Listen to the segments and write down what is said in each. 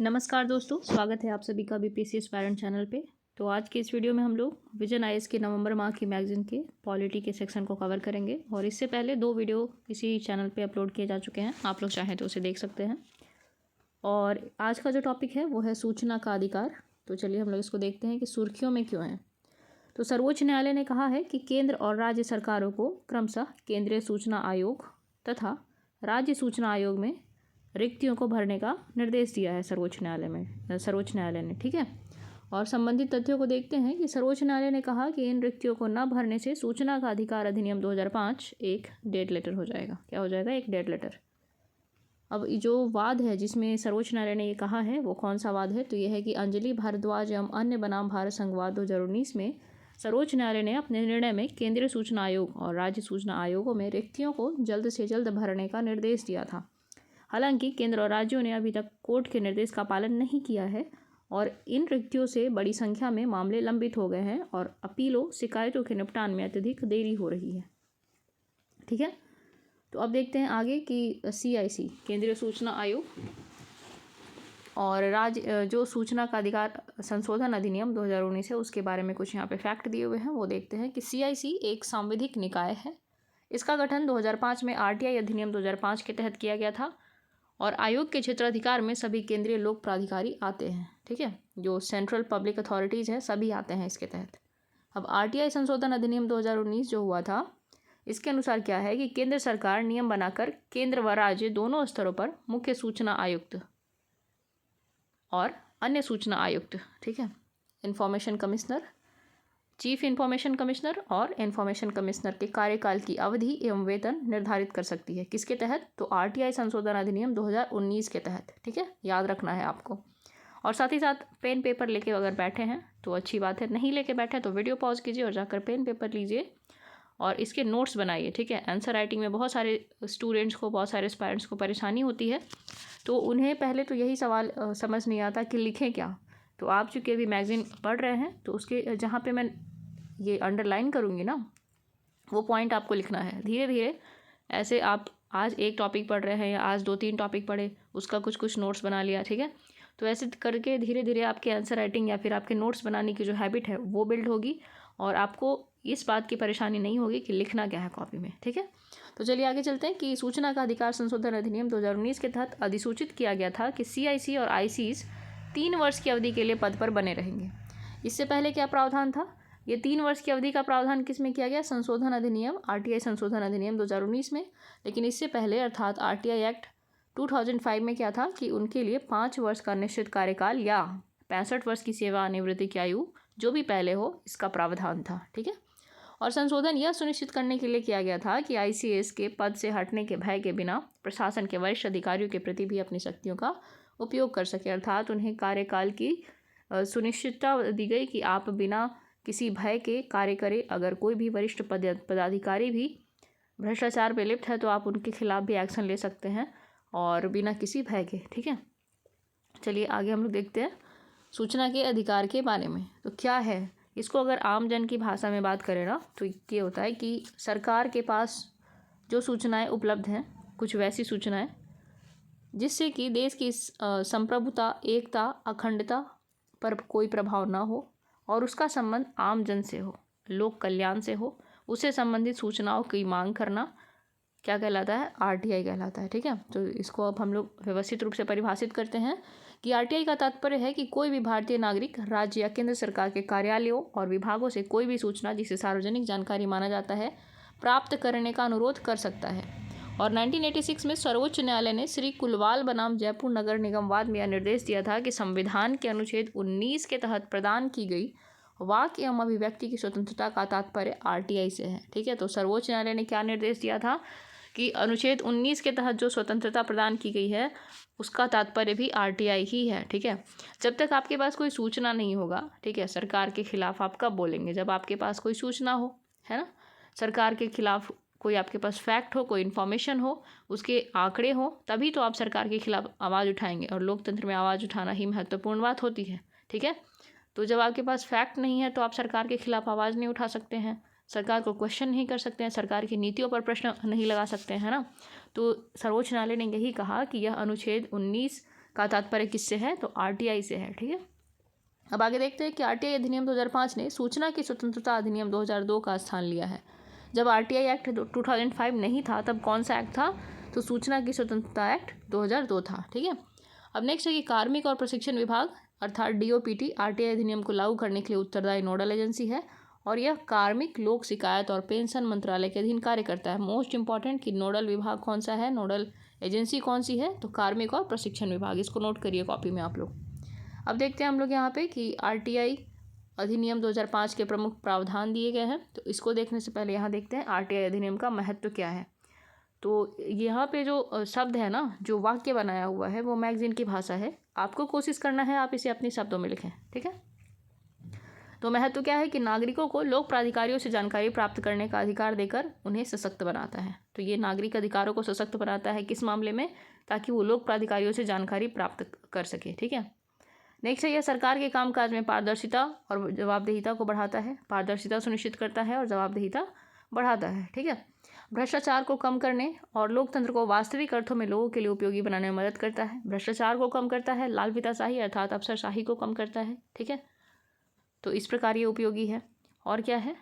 नमस्कार दोस्तों, स्वागत है आप सभी का बीपीएससी एस्पायरेंट चैनल पे। तो आज के इस वीडियो में हम लोग विजन आईएएस के नवंबर माह की मैगजीन के पॉलिटी के सेक्शन को कवर करेंगे और इससे पहले 2 वीडियो इसी चैनल पे अपलोड किए जा चुके हैं, आप लोग चाहें तो उसे देख सकते हैं। और आज का जो टॉपिक है वो है सूचना का अधिकार। तो चलिए हम लोग इसको देखते हैं कि सुर्खियों में क्यों है। तो सर्वोच्च न्यायालय ने कहा है कि केंद्र और राज्य सरकारों को क्रमशः केंद्रीय सूचना आयोग तथा राज्य सूचना आयोग में रिक्तियों को भरने का निर्देश दिया है सर्वोच्च न्यायालय ने, ठीक है। और संबंधित तथ्यों को देखते हैं कि सर्वोच्च न्यायालय ने कहा कि इन रिक्तियों को न भरने से सूचना का अधिकार अधिनियम 2005 एक डेड लेटर हो जाएगा। क्या हो जाएगा? एक डेड लेटर। अब जो वाद है जिसमें सर्वोच्च न्यायालय ने ये कहा है वो कौन सा वाद है? तो यह है कि अंजलि भारद्वाज एवं अन्य बनाम भारत संघवाद 2019 में सर्वोच्च न्यायालय ने अपने निर्णय में केंद्रीय सूचना आयोग और राज्य सूचना आयोगों में रिक्तियों को जल्द से जल्द भरने का निर्देश दिया था। हालांकि केंद्र और राज्यों ने अभी तक कोर्ट के निर्देश का पालन नहीं किया है और इन रिक्तियों से बड़ी संख्या में मामले लंबित हो गए हैं और अपीलों शिकायतों के निपटान में अत्यधिक देरी हो रही है, ठीक है। तो अब देखते हैं आगे कि CIC केंद्रीय सूचना आयोग और राज्य जो सूचना का अधिकार संशोधन अधिनियम 2019 है उसके बारे में कुछ यहाँ पे फैक्ट दिए हुए हैं। वो देखते हैं कि CIC एक सांविधिक निकाय है। इसका गठन 2005 में RTI अधिनियम 2005 के तहत किया गया था और आयोग के क्षेत्राधिकार में सभी केंद्रीय लोक प्राधिकारी आते हैं, ठीक है। जो सेंट्रल पब्लिक अथॉरिटीज़ हैं सभी आते हैं इसके तहत। अब RTI संशोधन अधिनियम 2019 जो हुआ था इसके अनुसार क्या है कि केंद्र सरकार नियम बनाकर केंद्र व राज्य दोनों स्तरों पर मुख्य सूचना आयुक्त और अन्य सूचना आयुक्त, ठीक है, information commissioner, chief information commissioner और इन्फॉर्मेशन कमिश्नर के कार्यकाल की अवधि एवं वेतन निर्धारित कर सकती है। किसके तहत? तो RTI संशोधन अधिनियम 2019 के तहत, ठीक है, याद रखना है आपको। और साथ ही साथ पेन पेपर लेके अगर बैठे हैं तो अच्छी बात है, नहीं लेके बैठे तो वीडियो पॉज कीजिए और जाकर पेन पेपर लीजिए और इसके नोट्स बनाइए, ठीक है। आंसर राइटिंग में बहुत सारे स्टूडेंट्स को, बहुत सारे एस्पायरेंट्स को परेशानी होती है, तो उन्हें पहले तो यही सवाल समझ नहीं आता कि लिखें क्या। तो आप चूँकि अभी मैगज़ीन पढ़ रहे हैं तो उसके जहाँ पे मैं ये अंडरलाइन करूँगी ना वो पॉइंट आपको लिखना है। धीरे धीरे ऐसे आप आज एक टॉपिक पढ़ रहे हैं या आज 2-3 टॉपिक पढ़े, उसका कुछ नोट्स बना लिया, ठीक है। तो ऐसे करके धीरे धीरे आपके आंसर राइटिंग या फिर आपके नोट्स बनाने की जो हैबिट है वो बिल्ड होगी और आपको इस बात की परेशानी नहीं होगी कि लिखना क्या है कॉपी में, ठीक है। तो चलिए आगे चलते हैं कि सूचना का अधिकार संशोधन अधिनियम 2019 के तहत अधिसूचित किया गया था कि CIC और ICs 3 वर्ष की अवधि के लिए पद पर बने रहेंगे। इससे पहले क्या प्रावधान था? ये 3 वर्ष की अवधि का प्रावधान किस में किया गया? संशोधन अधिनियम RTI संशोधन अधिनियम 2019 में। लेकिन इससे पहले अर्थात RTI एक्ट 2005 में क्या था कि उनके लिए 5 वर्ष का निश्चित कार्यकाल या 65 वर्ष की सेवानिवृत्ति की आयु जो भी पहले हो इसका प्रावधान था, ठीक है। और संशोधन यह सुनिश्चित करने के लिए किया गया था कि ICS के पद से हटने के भय के बिना प्रशासन के वरिष्ठ अधिकारियों के प्रति भी अपनी शक्तियों का उपयोग कर सके, अर्थात उन्हें कार्यकाल की सुनिश्चितता दी गई कि आप बिना किसी भय के कार्य करें। अगर कोई भी वरिष्ठ पदाधिकारी भी भ्रष्टाचार में लिप्त है तो आप उनके खिलाफ भी एक्शन ले सकते हैं और बिना किसी भय के, ठीक है। चलिए आगे हम लोग देखते हैं सूचना के अधिकार के बारे में। तो क्या है इसको अगर आम जन की भाषा में बात करें ना तो ये होता है कि सरकार के पास जो सूचनाएं उपलब्ध हैं, कुछ वैसी सूचनाएं जिससे कि देश की संप्रभुता, एकता, अखंडता पर कोई प्रभाव ना हो और उसका संबंध आम जन से हो, लोक कल्याण से हो, उससे संबंधित सूचनाओं की मांग करना क्या कहलाता है? RTI कहलाता है, ठीक है। तो इसको अब हम लोग व्यवस्थित रूप से परिभाषित करते हैं कि RTI का तात्पर्य है कि कोई भी भारतीय नागरिक राज्य या केंद्र सरकार के कार्यालयों और विभागों से कोई भी सूचना जिसे सार्वजनिक जानकारी माना जाता है प्राप्त करने का अनुरोध कर सकता है। और 1986 में सर्वोच्च न्यायालय ने श्री कुलवाल बनाम जयपुर नगर निगम वाद में यह निर्देश दिया था कि संविधान के अनुच्छेद 19 के तहत प्रदान की गई वाक एवं अभिव्यक्ति की स्वतंत्रता का तात्पर्य RTI से है, ठीक है। तो सर्वोच्च न्यायालय ने क्या निर्देश दिया था कि अनुच्छेद 19 के तहत जो स्वतंत्रता प्रदान की गई है उसका तात्पर्य भी RTI ही है, ठीक है। जब तक आपके पास कोई सूचना नहीं होगा, ठीक है, सरकार के खिलाफ आप कब बोलेंगे? जब आपके पास कोई सूचना हो, है ना। सरकार के खिलाफ कोई आपके पास फैक्ट हो, कोई इन्फॉर्मेशन हो, उसके आंकड़े हो, तभी तो आप सरकार के खिलाफ आवाज़ उठाएंगे और लोकतंत्र में आवाज़ उठाना ही महत्वपूर्ण बात होती है, ठीक है। तो जब आपके पास फैक्ट नहीं है तो आप सरकार के खिलाफ आवाज़ नहीं उठा सकते हैं, सरकार को क्वेश्चन नहीं कर सकते हैं, सरकार की नीतियों पर प्रश्न नहीं लगा सकते हैं, है ना। तो सर्वोच्च न्यायालय ने यही कहा कि यह अनुच्छेद 19 का तात्पर्य किससे है, तो आरटीआई से है। ठीक है, अब आगे देखते हैं कि आरटीआई अधिनियम 2005 ने सूचना की स्वतंत्रता अधिनियम 2002 का स्थान लिया है। जब आरटीआई एक्ट 2005 नहीं था तब कौन सा एक्ट था, तो सूचना की स्वतंत्रता एक्ट 2002 था। ठीक है, अब नेक्स्ट है कि कार्मिक और प्रशिक्षण विभाग अर्थात डीओपीटी आरटीआई अधिनियम को लागू करने के लिए उत्तरदायी नोडल एजेंसी है और यह कार्मिक लोक शिकायत और पेंशन मंत्रालय के अधीन कार्य करता है। मोस्ट इंपॉर्टेंट कि नोडल विभाग कौन सा है, नोडल एजेंसी कौन सी है, तो कार्मिक और प्रशिक्षण विभाग। इसको नोट करिए कॉपी में आप लोग। अब देखते हैं हम लोग यहाँ पे कि आरटीआई अधिनियम 2005 के प्रमुख प्रावधान दिए गए हैं। तो इसको देखने से पहले यहाँ देखते हैं आरटीआई अधिनियम का महत्व क्या है। तो यहाँ पे जो शब्द है ना, जो वाक्य बनाया हुआ है वो मैगजीन की भाषा है। आपको कोशिश करना है आप इसे अपने शब्दों में लिखें। ठीक है, तो महत्व क्या है कि नागरिकों को लोक प्राधिकारियों से जानकारी प्राप्त करने का अधिकार देकर उन्हें सशक्त बनाता है। तो ये नागरिक अधिकारों को सशक्त बनाता है किस मामले में, ताकि वो लोक प्राधिकारियों से जानकारी प्राप्त कर सके। ठीक है, नेक्स्ट है यह सरकार के कामकाज में पारदर्शिता और जवाबदेहिता को बढ़ाता है। पारदर्शिता सुनिश्चित करता है और जवाबदेहिता बढ़ाता है। ठीक है, भ्रष्टाचार को कम करने और लोकतंत्र को वास्तविक अर्थों में लोगों के लिए उपयोगी बनाने में मदद करता है। भ्रष्टाचार को कम करता है, लाल फीताशाही अर्थात अफसरशाही को कम करता है। ठीक है, तो इस प्रकार ये उपयोगी है। और क्या है,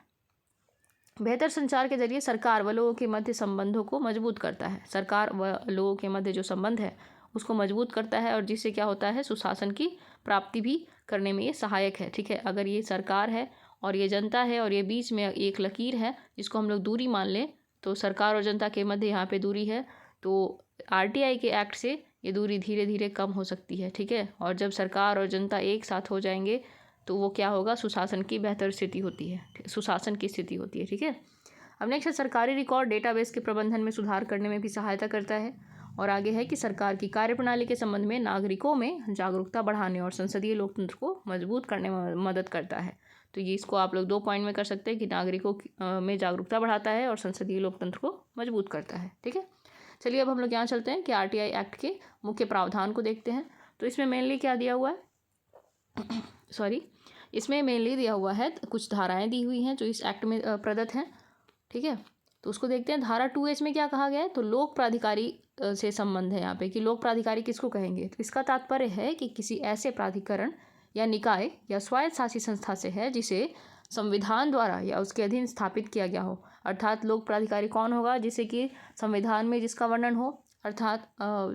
बेहतर संचार के जरिए सरकार व लोगों के मध्य संबंधों को मजबूत करता है। सरकार व लोगों के मध्य जो संबंध है उसको मजबूत करता है और जिससे क्या होता है, सुशासन की प्राप्ति भी करने में ये सहायक है। ठीक है, अगर ये सरकार है और ये जनता है और ये बीच में एक लकीर है जिसको हम लोग दूरी मान लें, तो सरकार और जनता के मध्य यहाँ पे दूरी है, तो आरटीआई के एक्ट से ये दूरी धीरे धीरे कम हो सकती है। ठीक है, और जब सरकार और जनता एक साथ हो जाएंगे तो वो क्या होगा, सुशासन की बेहतर स्थिति होती है, सुशासन की स्थिति होती है। ठीक है, अब नेक्स्ट है सरकारी रिकॉर्ड डेटाबेस के प्रबंधन में सुधार करने में भी सहायता करता है। और आगे है कि सरकार की कार्यप्रणाली के संबंध में नागरिकों में जागरूकता बढ़ाने और संसदीय लोकतंत्र को मजबूत करने में मदद करता है। तो ये इसको आप लोग 2 पॉइंट में कर सकते हैं कि नागरिकों में जागरूकता बढ़ाता है और संसदीय लोकतंत्र को मजबूत करता है। ठीक है, चलिए अब हम लोग यहाँ चलते हैं कि आरटीआई एक्ट के मुख्य प्रावधान को देखते हैं। तो इसमें मेनली क्या दिया हुआ है इसमें मेनली दिया हुआ है कुछ धाराएं दी हुई हैं जो इस एक्ट में प्रदत्त हैं। ठीक है, तो उसको देखते हैं। धारा 2H में क्या कहा गया है, तो लोक प्राधिकारी से संबंध है यहाँ पे कि लोक प्राधिकारी किसको कहेंगे, तो इसका तात्पर्य है कि किसी ऐसे प्राधिकरण या निकाय या स्वायत्त शासी संस्था से है जिसे संविधान द्वारा या उसके अधीन स्थापित किया गया हो। अर्थात लोक प्राधिकारी कौन होगा, जिसे कि संविधान में जिसका वर्णन हो, अर्थात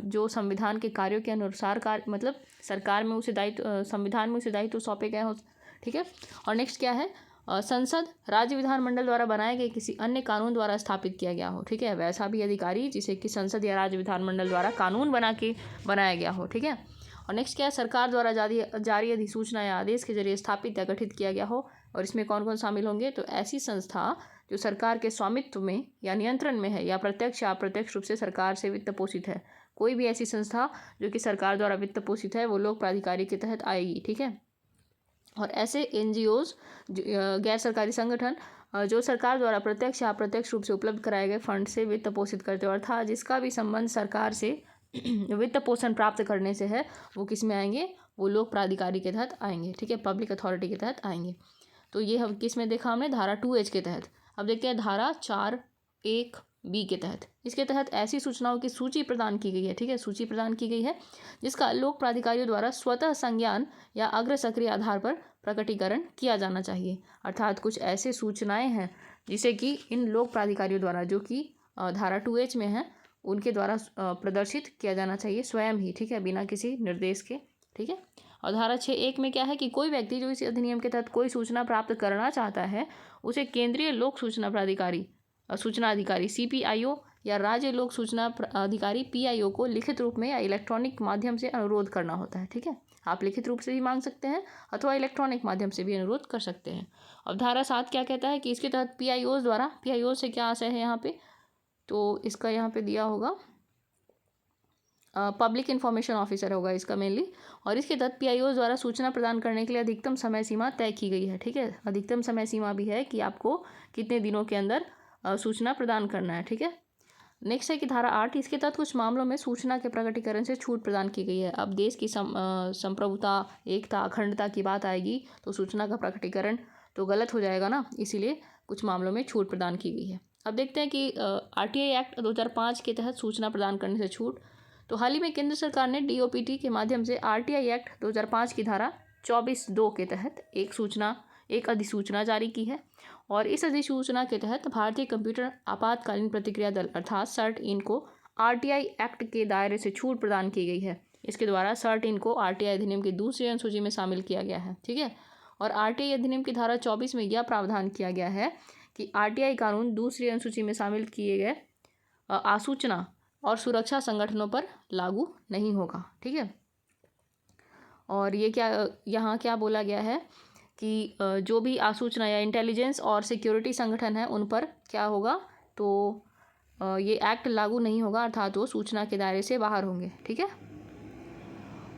जो संविधान के कार्यों के अनुसार मतलब सरकार में उसे दायित्व, संविधान में उसे दायित्व सौंपे गए हो। ठीक है, और नेक्स्ट क्या है, संसद राज्य विधानमंडल द्वारा बनाए गए किसी अन्य कानून द्वारा स्थापित किया गया हो। ठीक है, वैसा भी अधिकारी जिसे कि संसद या राज्य विधानमंडल द्वारा कानून बनाया गया हो। ठीक है, और नेक्स्ट क्या है, सरकार द्वारा जारी अधिसूचना या आदेश के जरिए स्थापित या गठित किया गया हो। और इसमें कौन कौन शामिल होंगे, तो ऐसी संस्था जो सरकार के स्वामित्व में या नियंत्रण में है या प्रत्यक्ष या अप्रत्यक्ष रूप से सरकार से वित्त पोषित है। कोई भी ऐसी संस्था जो कि सरकार द्वारा वित्त पोषित है वो लोक प्राधिकारी के तहत आएगी। ठीक है, और ऐसे एनजीओज गैर सरकारी संगठन जो सरकार द्वारा प्रत्यक्ष या अप्रत्यक्ष रूप से उपलब्ध कराए गए फंड से वित्त पोषित करते हो, अर्थात जिसका भी संबंध सरकार से वित्त पोषण प्राप्त करने से है, वो किस में आएंगे, वो लोक प्राधिकारी के तहत आएंगे। ठीक है, पब्लिक अथॉरिटी के तहत आएंगे। तो ये हम किस में देखा हमने, धारा 2H के तहत। अब देखते हैं धारा 4(1)(b) के तहत। इसके तहत ऐसी सूचनाओं की सूची प्रदान की गई है। ठीक है, सूची प्रदान की गई है जिसका लोक प्राधिकारियों द्वारा स्वतः संज्ञान या अग्र सक्रिय आधार पर प्रकटीकरण किया जाना चाहिए। अर्थात कुछ ऐसे सूचनाएं हैं जिसे कि इन लोक प्राधिकारियों द्वारा, जो कि धारा 2H में है, उनके द्वारा प्रदर्शित किया जाना चाहिए स्वयं ही। ठीक है, बिना किसी निर्देश के। ठीक है, और धारा 6(1) में क्या है कि कोई व्यक्ति जो इस अधिनियम के तहत कोई सूचना प्राप्त करना चाहता है उसे केंद्रीय लोक सूचना अधिकारी CPIO या राज्य लोक सूचना अधिकारी PIO को लिखित रूप में या इलेक्ट्रॉनिक माध्यम से अनुरोध करना होता है। ठीक है, आप लिखित रूप से भी मांग सकते हैं अथवा इलेक्ट्रॉनिक माध्यम से भी अनुरोध कर सकते हैं। अब धारा 7 क्या कहता है कि इसके तहत PIOs द्वारा, PIO से क्या आशय है यहाँ पे, तो इसका यहाँ पे दिया होगा पब्लिक इन्फॉर्मेशन ऑफिसर होगा इसका मेनली। और इसके तहत PIOs द्वारा सूचना प्रदान करने के लिए अधिकतम समय सीमा तय की गई है। ठीक है, अधिकतम समय सीमा भी है कि आपको कितने दिनों के अंदर सूचना प्रदान करना है। ठीक है, नेक्स्ट है कि धारा 8, इसके तहत कुछ मामलों में सूचना के प्रकटीकरण से छूट प्रदान की गई है। अब देश की संप्रभुता, एकता, अखंडता की बात आएगी तो सूचना का प्रकटीकरण तो गलत हो जाएगा ना, इसीलिए कुछ मामलों में छूट प्रदान की गई है। अब देखते हैं कि आरटीआई एक्ट 2005 के तहत सूचना प्रदान करने से छूट। तो हाल ही में केंद्र सरकार ने DOPT के माध्यम से RTI एक्ट 2005 की धारा 24(2) के तहत एक अधिसूचना जारी की है। और इस अधिसूचना के तहत भारतीय कंप्यूटर आपातकालीन प्रतिक्रिया दल अर्थात CERT-इन को RTI एक्ट के दायरे से छूट प्रदान की गई है। इसके द्वारा CERT-इन को RTI अधिनियम की दूसरी अनुसूची में शामिल किया गया है। ठीक है। और RTI अधिनियम की धारा 24 में यह प्रावधान किया गया है कि RTI कानून दूसरी अनुसूची में शामिल किए गए आसूचना और सुरक्षा संगठनों पर लागू नहीं होगा। ठीक है। और ये यहाँ क्या बोला गया है कि जो भी आसूचना या इंटेलिजेंस और सिक्योरिटी संगठन है उन पर क्या होगा, तो ये एक्ट लागू नहीं होगा, अर्थात वो सूचना के दायरे से बाहर होंगे। ठीक है।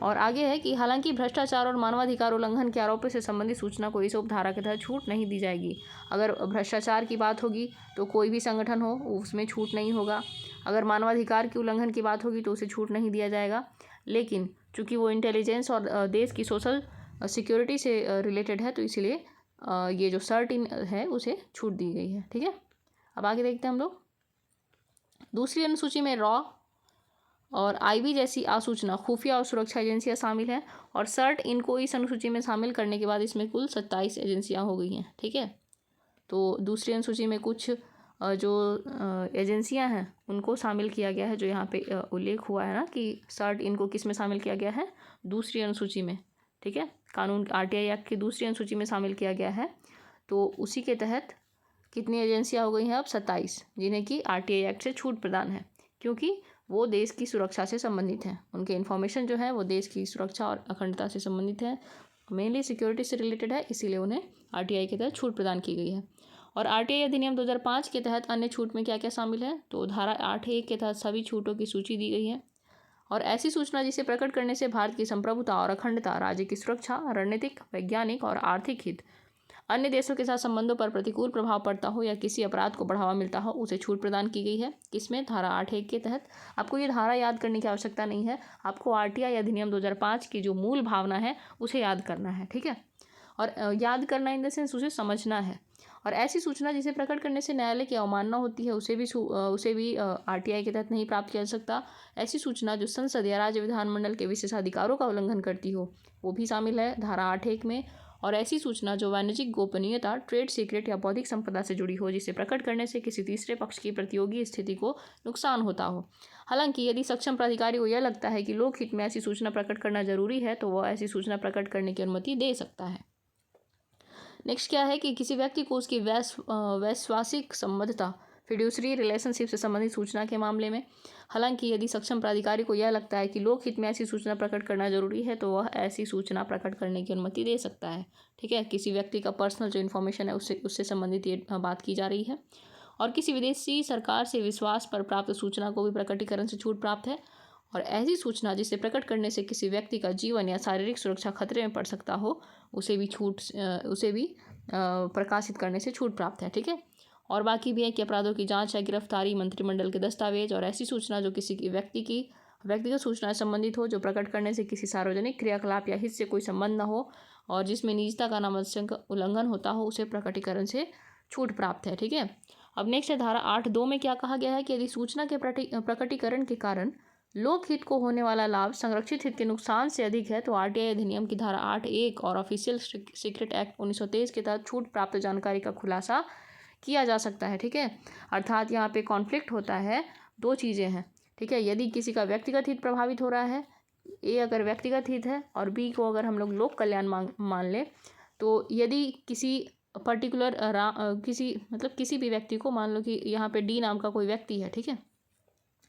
और आगे है कि हालांकि भ्रष्टाचार और मानवाधिकार उल्लंघन के आरोपों से संबंधित सूचना को इस उपधारा के तहत छूट नहीं दी जाएगी। अगर भ्रष्टाचार की बात होगी तो कोई भी संगठन हो उसमें छूट नहीं होगा। अगर मानवाधिकार के उल्लंघन की बात होगी तो उसे छूट नहीं दिया जाएगा। लेकिन चूंकि वो इंटेलिजेंस और देश की सोशल सिक्योरिटी से रिलेटेड है तो इसलिए ये जो CERT-इन है उसे छूट दी गई है। ठीक है। अब आगे देखते हैं हम लोग। दूसरी अनुसूची में रॉ और IB जैसी आसूचना खुफिया और सुरक्षा एजेंसियां शामिल हैं। और CERT-इन को इस अनुसूची में शामिल करने के बाद इसमें कुल 27 एजेंसियां हो गई हैं। ठीक है। तो दूसरी अनुसूची में कुछ जो एजेंसियां हैं उनको शामिल किया गया है, जो यहाँ पे उल्लेख हुआ है ना कि CERT-इन को किस में शामिल किया गया है, दूसरी अनुसूची में। ठीक है। कानून RTI एक्ट की दूसरी अनुसूची में शामिल किया गया है। तो उसी के तहत कितनी एजेंसियां हो गई हैं अब? 27, जिन्हें कि RTI एक्ट से छूट प्रदान है, क्योंकि वो देश की सुरक्षा से संबंधित हैं। उनके इन्फॉर्मेशन जो है वो देश की सुरक्षा और अखंडता से संबंधित है, मेनली सिक्योरिटी से रिलेटेड है, इसीलिए उन्हें RTI के तहत छूट प्रदान की गई है। और RTI अधिनियम 2005 के तहत अन्य छूट में क्या क्या शामिल है, तो धारा 8(1) के तहत सभी छूटों की सूची दी गई है। और ऐसी सूचना जिसे प्रकट करने से भारत की संप्रभुता और अखंडता, राज्य की सुरक्षा, रणनीतिक, वैज्ञानिक और आर्थिक हित, अन्य देशों के साथ संबंधों पर प्रतिकूल प्रभाव पड़ता हो या किसी अपराध को बढ़ावा मिलता हो, उसे छूट प्रदान की गई है। किसमें? धारा 8(1) के तहत। आपको ये धारा याद करने की आवश्यकता नहीं है, आपको RTI अधिनियम 2005 की जो मूल भावना है उसे याद करना है। ठीक है। और याद करना इन द सेंस उसे समझना है। और ऐसी सूचना जिसे प्रकट करने से न्यायालय की अवमानना होती है उसे भी RTI के तहत नहीं प्राप्त किया जा सकता। ऐसी सूचना जो संसद या राज्य विधानमंडल के विशेषाधिकारों का उल्लंघन करती हो वो भी शामिल है धारा 8(1) में। और ऐसी सूचना जो वाणिज्यिक गोपनीयता, ट्रेड सीक्रेट या बौद्धिक संपदा से जुड़ी हो, जिसे प्रकट करने से किसी तीसरे पक्ष की प्रतियोगी स्थिति को नुकसान होता हो। हालांकि यदि सक्षम प्राधिकारी को यह लगता है कि लोकहित में ऐसी सूचना प्रकट करना जरूरी है तो वह ऐसी सूचना प्रकट करने की अनुमति दे सकता है। नेक्स्ट क्या है कि किसी व्यक्ति को उसकी वैश्वासिक संबद्धता, फिड्यूसरी रिलेशनशिप से संबंधित सूचना के मामले में, हालांकि यदि सक्षम प्राधिकारी को यह लगता है कि लोकहित में ऐसी सूचना प्रकट करना जरूरी है तो वह ऐसी सूचना प्रकट करने की अनुमति दे सकता है। ठीक है। किसी व्यक्ति का पर्सनल जो इन्फॉर्मेशन है उससे संबंधित ये बात की जा रही है। और किसी विदेशी सरकार से विश्वास पर प्राप्त सूचना को भी प्रकटीकरण से छूट प्राप्त है। और ऐसी सूचना जिसे प्रकट करने से किसी व्यक्ति का जीवन या शारीरिक सुरक्षा खतरे में पड़ सकता हो उसे भी प्रकाशित करने से छूट प्राप्त है। ठीक है। और बाकी भी है कि अपराधों की जांच या गिरफ्तारी, मंत्रिमंडल के दस्तावेज और ऐसी सूचना जो किसी की व्यक्तिगत सूचना से संबंधित हो, जो प्रकट करने से किसी सार्वजनिक क्रियाकलाप या हित से कोई संबंध न हो और जिसमें निजता का अनावश्यक उल्लंघन होता हो, उसे प्रकटीकरण से छूट प्राप्त है। ठीक है। अब नेक्स्ट है धारा 8(2) में क्या कहा गया है कि यदि सूचना के प्रकटीकरण के कारण लोकहित को होने वाला लाभ संरक्षित हित के नुकसान से अधिक है तो RTI अधिनियम की धारा 8(1) और ऑफिशियल सीक्रेट एक्ट 1923 के तहत छूट प्राप्त जानकारी का खुलासा किया जा सकता है। ठीक है। अर्थात यहाँ पे कॉन्फ्लिक्ट होता है, दो चीज़ें हैं। ठीक है। यदि किसी का व्यक्तिगत हित प्रभावित हो रहा है, A अगर व्यक्तिगत हित है और B को अगर हम लोग लोक कल्याण मान लें, तो यदि किसी पर्टिकुलर किसी भी व्यक्ति को, मान लो कि यहाँ पे D नाम का कोई व्यक्ति है। ठीक है।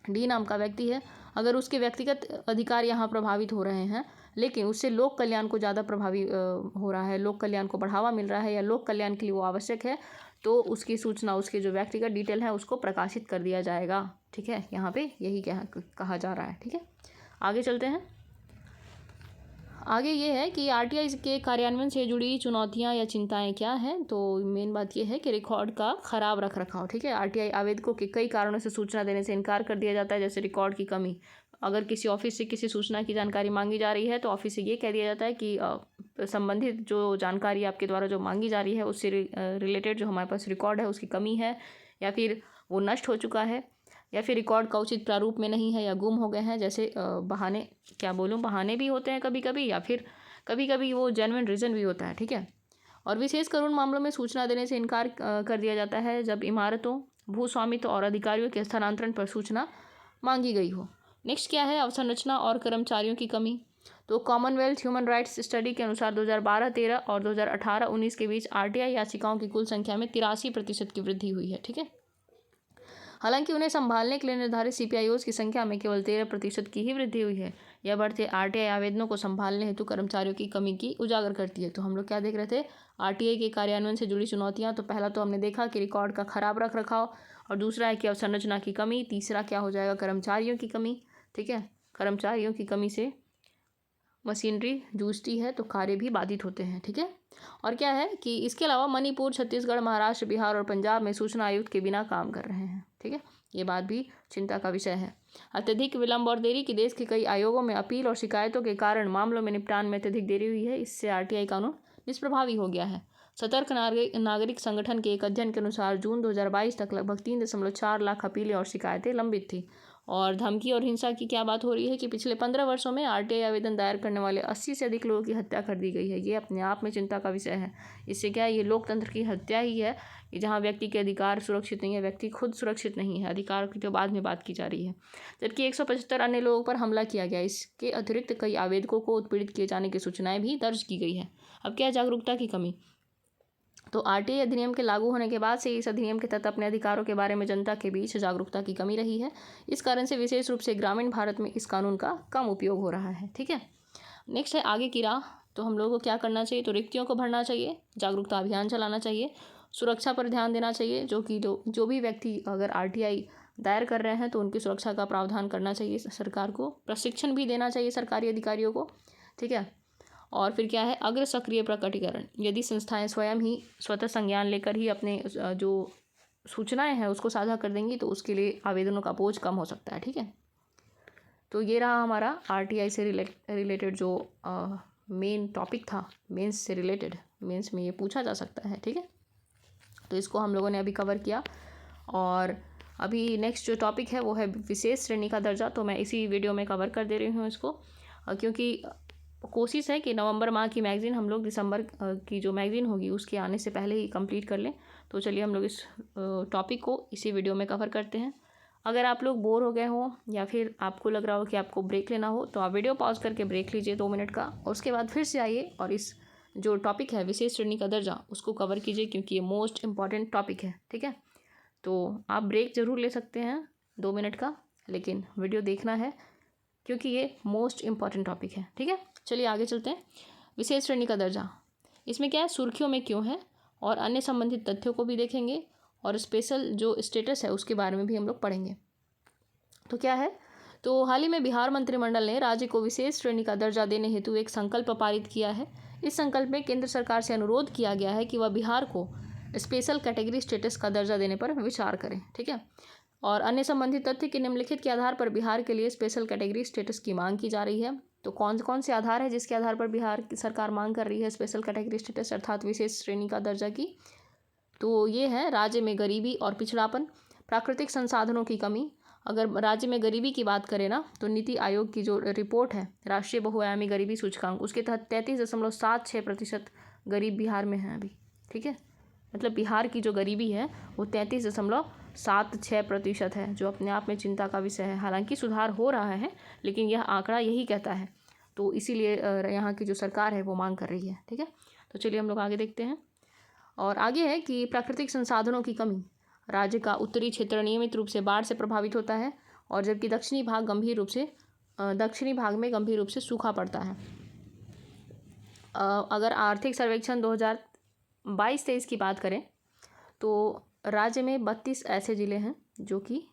D नाम का व्यक्ति है, अगर उसके व्यक्तिगत अधिकार यहाँ प्रभावित हो रहे हैं लेकिन उससे लोक कल्याण को ज़्यादा प्रभावी हो रहा है, लोक कल्याण को बढ़ावा मिल रहा है या लोक कल्याण के लिए वो आवश्यक है, तो उसकी सूचना, उसके जो व्यक्तिगत डिटेल है उसको प्रकाशित कर दिया जाएगा। ठीक है। यहाँ पे यही कहा जा रहा है। ठीक है। आगे चलते हैं। आगे ये है कि RTI के कार्यान्वयन से जुड़ी चुनौतियां या चिंताएं क्या हैं, तो मेन बात ये है कि रिकॉर्ड का खराब रख रखाव। ठीक है। RTI आवेदकों के कई कारणों से सूचना देने से इनकार कर दिया जाता है, जैसे रिकॉर्ड की कमी। अगर किसी ऑफिस से किसी सूचना की जानकारी मांगी जा रही है तो ऑफिस से ये कह दिया जाता है कि संबंधित जो जानकारी आपके द्वारा जो मांगी जा रही है उससे रिलेटेड जो हमारे पास रिकॉर्ड है उसकी कमी है या फिर वो नष्ट हो चुका है। या फिर रिकॉर्ड का उचित प्रारूप में नहीं है या गुम हो गए हैं। जैसे बहाने, क्या बोलूँ, बहाने भी होते हैं कभी कभी, या फिर कभी कभी वो जेन्युइन रीज़न भी होता है, ठीक है। और विशेष करुण मामलों में सूचना देने से इनकार कर दिया जाता है जब इमारतों, भूस्वामित्व और अधिकारियों के स्थानांतरण पर सूचना मांगी गई हो। नेक्स्ट क्या है, अवसंरचना और कर्मचारियों की कमी। तो कॉमनवेल्थ ह्यूमन राइट्स स्टडी के अनुसार 2012-13 और 2018-19 के बीच आरटीआई याचिकाओं की कुल संख्या में 83% की वृद्धि हुई है, ठीक है। हालांकि उन्हें संभालने के लिए निर्धारित सीपीआईओज की संख्या में केवल 13% की ही वृद्धि हुई है। यह बढ़ते आरटीआई आवेदनों को संभालने हेतु कर्मचारियों की कमी की उजागर करती है। तो हम लोग क्या देख रहे थे, आरटीआई के कार्यान्वयन से जुड़ी चुनौतियां। तो पहला तो हमने देखा कि रिकॉर्ड का खराब रख रखाव, और दूसरा है कि अवसंरचना की कमी, तीसरा क्या हो जाएगा, कर्मचारियों की कमी, ठीक है। कर्मचारियों की कमी से मशीनरी जूझती है तो कार्य भी बाधित होते हैं, ठीक है। और क्या है कि इसके अलावा मणिपुर, छत्तीसगढ़, महाराष्ट्र, बिहार और पंजाब में सूचना आयुक्त के बिना काम कर रहे हैं, ठीक है। ये बात भी चिंता का विषय है। अत्यधिक विलंब और देरी की देश के कई आयोगों में अपील और शिकायतों के कारण मामलों में निपटान में अत्यधिक देरी हुई है। इससे आरटीआई कानून निष्प्रभावी हो गया है। सतर्क नागरिक संगठन के एक अध्ययन के अनुसार जून 2022 तक लगभग 3.4 लाख अपीलें और शिकायतें लंबित थी। और धमकी और हिंसा की क्या बात हो रही है कि पिछले 15 वर्षों में आरटीआई आवेदन दायर करने वाले 80 से अधिक लोगों की हत्या कर दी गई है। ये अपने आप में चिंता का विषय है। इससे क्या है, ये लोकतंत्र की हत्या ही है कि जहाँ व्यक्ति के अधिकार सुरक्षित नहीं है, व्यक्ति खुद सुरक्षित नहीं है। अधिकार की तो बाद में बात की जा रही है। जबकि 175 अन्य लोगों पर हमला किया गया। इसके अतिरिक्त कई आवेदकों को उत्पीड़ित किए जाने की सूचनाएं भी दर्ज की गई है। अब क्या है, जागरूकता की कमी। तो आरटीआई अधिनियम के लागू होने के बाद से इस अधिनियम के तहत अपने अधिकारों के बारे में जनता के बीच जागरूकता की कमी रही है। इस कारण से विशेष रूप से ग्रामीण भारत में इस कानून का कम उपयोग हो रहा है, ठीक है। नेक्स्ट है आगे की राह। तो हम लोगों को क्या करना चाहिए, तो रिक्तियों को भरना चाहिए, जागरूकता अभियान चलाना चाहिए, सुरक्षा पर ध्यान देना चाहिए। जो भी व्यक्ति अगर आरटीआई दायर कर रहे हैं तो उनकी सुरक्षा का प्रावधान करना चाहिए सरकार को। प्रशिक्षण भी देना चाहिए सरकारी अधिकारियों को, ठीक है। और फिर क्या है, अग्र सक्रिय प्रकटीकरण। यदि संस्थाएं स्वयं ही स्वतः संज्ञान लेकर ही अपने जो सूचनाएं हैं उसको साझा कर देंगी तो उसके लिए आवेदनों का बोझ कम हो सकता है, ठीक है। तो ये रहा हमारा आरटीआई से रिलेटेड जो मेन टॉपिक था, मेंस से रिलेटेड। मेंस में ये पूछा जा सकता है, ठीक है। तो इसको हम लोगों ने अभी कवर किया। और अभी नेक्स्ट जो टॉपिक है वो है विशेष श्रेणी का दर्जा। तो मैं इसी वीडियो में कवर कर दे रही हूँ इसको, क्योंकि कोशिश है कि नवंबर माह की मैगज़ीन हम लोग दिसंबर की जो मैगज़ीन होगी उसके आने से पहले ही कंप्लीट कर लें। तो चलिए हम लोग इस टॉपिक को इसी वीडियो में कवर करते हैं। अगर आप लोग बोर हो गए हो या फिर आपको लग रहा हो कि आपको ब्रेक लेना हो तो आप वीडियो पॉज करके ब्रेक लीजिए 2 मिनट का, और उसके बाद फिर से आइए और इस जो टॉपिक है विशेष श्रेणी का दर्जा उसको कवर कीजिए, क्योंकि ये मोस्ट इम्पॉर्टेंट टॉपिक है, ठीक है। तो आप ब्रेक ज़रूर ले सकते हैं 2 मिनट का, लेकिन वीडियो देखना है क्योंकि ये मोस्ट इम्पॉर्टेंट टॉपिक है, ठीक है। चलिए आगे चलते हैं। विशेष श्रेणी का दर्जा, इसमें क्या है, सुर्खियों में क्यों है, और अन्य संबंधित तथ्यों को भी देखेंगे, और स्पेशल जो स्टेटस है उसके बारे में भी हम लोग पढ़ेंगे। तो क्या है, तो हाल ही में बिहार मंत्रिमंडल ने राज्य को विशेष श्रेणी का दर्जा देने हेतु एक संकल्प पारित किया है। इस संकल्प में केंद्र सरकार से अनुरोध किया गया है कि वह बिहार को स्पेशल कैटेगरी स्टेटस का दर्जा देने पर विचार करें, ठीक है। और अन्य संबंधित तथ्य के निम्नलिखित के आधार पर बिहार के लिए स्पेशल कैटेगरी स्टेटस की मांग की जा रही है। तो कौन कौन से आधार है जिसके आधार पर बिहार की सरकार मांग कर रही है स्पेशल कैटेगरी स्टेटस अर्थात विशेष श्रेणी का दर्जा की। तो ये है राज्य में गरीबी और पिछड़ापन, प्राकृतिक संसाधनों की कमी। अगर राज्य में गरीबी की बात करें ना, तो नीति आयोग की जो रिपोर्ट है राष्ट्रीय बहुआयामी गरीबी सूचकांक, उसके तहत 33.76% गरीब बिहार में है अभी, ठीक है। मतलब बिहार की जो गरीबी है वो 33.76% है, जो अपने आप में चिंता का विषय है। हालांकि सुधार हो रहा है, लेकिन यह आंकड़ा यही कहता है। तो इसीलिए यहाँ की जो सरकार है वो मांग कर रही है, ठीक है। तो चलिए हम लोग आगे देखते हैं। और आगे है कि प्राकृतिक संसाधनों की कमी। राज्य का उत्तरी क्षेत्र नियमित रूप से बाढ़ से प्रभावित होता है, और जबकि दक्षिणी भाग में गंभीर रूप से सूखा पड़ता है। अगर आर्थिक सर्वेक्षण 2022-23 की बात करें तो राज्य में 32 ऐसे ज़िले हैं जो कि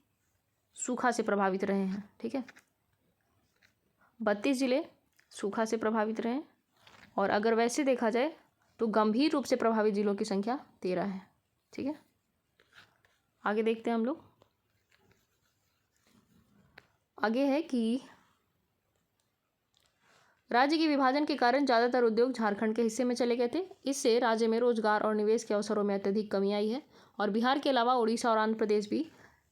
सूखा से प्रभावित रहे हैं, ठीक है। 32 ज़िले सूखा से प्रभावित रहे। और अगर वैसे देखा जाए तो गंभीर रूप से प्रभावित ज़िलों की संख्या 13 है, ठीक है। आगे देखते हैं हम लोग। आगे है कि राज्य के विभाजन के कारण ज़्यादातर उद्योग झारखंड के हिस्से में चले गए थे। इससे राज्य में रोजगार और निवेश के अवसरों में अत्यधिक कमी आई है। और बिहार के अलावा उड़ीसा और आंध्र प्रदेश भी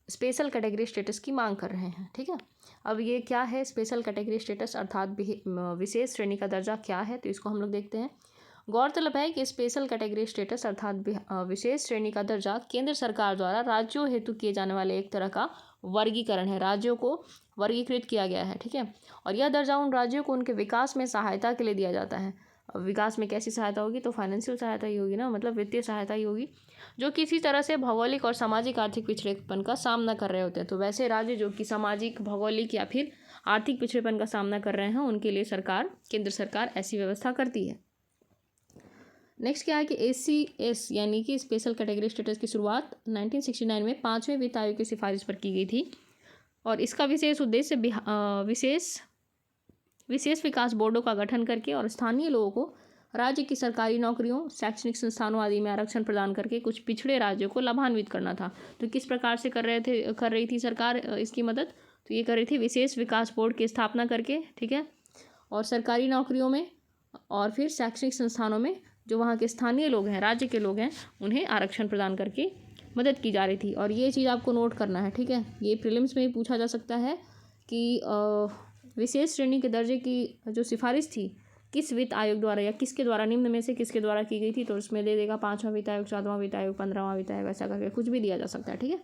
स्पेशल कैटेगरी स्टेटस की मांग कर रहे हैं। ठीक है, अब ये क्या है स्पेशल कैटेगरी स्टेटस अर्थात विशेष श्रेणी का दर्जा क्या है, तो इसको हम लोग देखते हैं। गौरतलब है कि स्पेशल कैटेगरी स्टेटस अर्थात विशेष श्रेणी का दर्जा केंद्र सरकार द्वारा राज्यों हेतु किए जाने वाले एक तरह का वर्गीकरण है। राज्यों को वर्गीकृत किया गया है। ठीक है, और यह दर्जा उन राज्यों को उनके विकास में सहायता के लिए दिया जाता है। अब विकास में कैसी सहायता होगी, तो फाइनेंशियल सहायता ही होगी ना, मतलब वित्तीय सहायता ही होगी, जो किसी तरह से भौगोलिक और सामाजिक आर्थिक पिछड़ेपन का सामना कर रहे होते हैं। तो वैसे राज्य जो कि सामाजिक, भौगोलिक या फिर आर्थिक पिछड़ेपन का सामना कर रहे हैं, उनके लिए केंद्र सरकार ऐसी व्यवस्था करती है। नेक्स्ट क्या है कि ACS यानी कि स्पेशल कैटेगरी स्टेटस की शुरुआत 1969 में 5वें वित्त आयोग की सिफारिश पर की गई थी, और इसका विशेष उद्देश्य विशेष विकास बोर्डों का गठन करके और स्थानीय लोगों को राज्य की सरकारी नौकरियों, शैक्षणिक संस्थानों आदि में आरक्षण प्रदान करके कुछ पिछड़े राज्यों को लाभान्वित करना था। तो किस प्रकार से कर रही थी सरकार इसकी मदद, तो ये कर रही थी विशेष विकास बोर्ड की स्थापना करके। ठीक है, और सरकारी नौकरियों में और फिर शैक्षणिक संस्थानों में जो वहाँ के स्थानीय लोग हैं, राज्य के लोग हैं, उन्हें आरक्षण प्रदान करके मदद की जा रही थी। और ये चीज़ आपको नोट करना है। ठीक है, ये प्रीलिम्स में भी पूछा जा सकता है कि विशेष श्रेणी के दर्जे की जो सिफारिश थी किस वित्त आयोग द्वारा या किसके द्वारा, निम्न में से किसके द्वारा की गई थी, तो उसमें दे देगा 5वां वित्त आयोग, 7वां वित्त आयोग, 15वां वित्त आयोग, ऐसा करके कुछ भी दिया जा सकता है। ठीक है,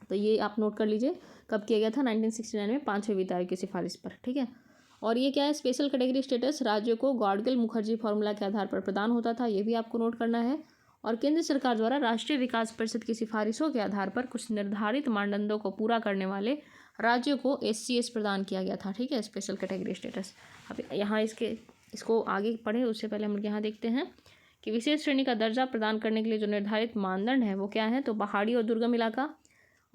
तो ये आप नोट कर लीजिए कब किया गया था, 1969 में 5वें वित्त आयोग की सिफारिश पर। ठीक है, और ये क्या है स्पेशल कैटेगरी स्टेटस राज्यों को गॉडगिल मुखर्जी फॉर्मूला के आधार पर प्रदान होता था, ये भी आपको नोट करना है। और केंद्र सरकार द्वारा राष्ट्रीय विकास परिषद की सिफारिशों के आधार पर कुछ निर्धारित मानदंडों को पूरा करने वाले राज्यों को SCS प्रदान किया गया था। ठीक है, स्पेशल कैटेगरी स्टेटस। अब यहाँ इसको आगे पढ़े उससे पहले हम यहाँ देखते हैं कि विशेष श्रेणी का दर्जा प्रदान करने के लिए जो निर्धारित मानदंड है वो क्या है, तो पहाड़ी और दुर्गम इलाका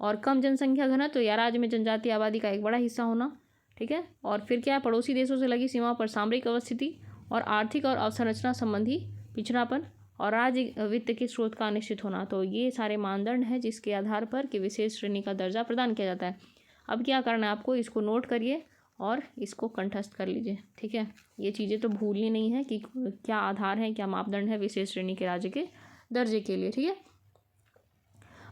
और कम जनसंख्या घनत्व या राज्य में जनजातीय आबादी का एक बड़ा हिस्सा होना। ठीक है, और फिर क्या है पड़ोसी देशों से लगी सीमाओं पर सामरिक अवस्थिति और आर्थिक और अवसंरचना संबंधी पिछड़ापन और राज्य वित्त के स्रोत का अनिश्चित होना। तो ये सारे मानदंड हैं जिसके आधार पर कि विशेष श्रेणी का दर्जा प्रदान किया जाता है। अब क्या करना है आपको, इसको नोट करिए और इसको कंठस्थ कर लीजिए। ठीक है, ये चीज़ें तो भूलनी नहीं है कि क्या आधार है, क्या मापदंड है विशेष श्रेणी के राज्य के दर्जे के लिए। ठीक है,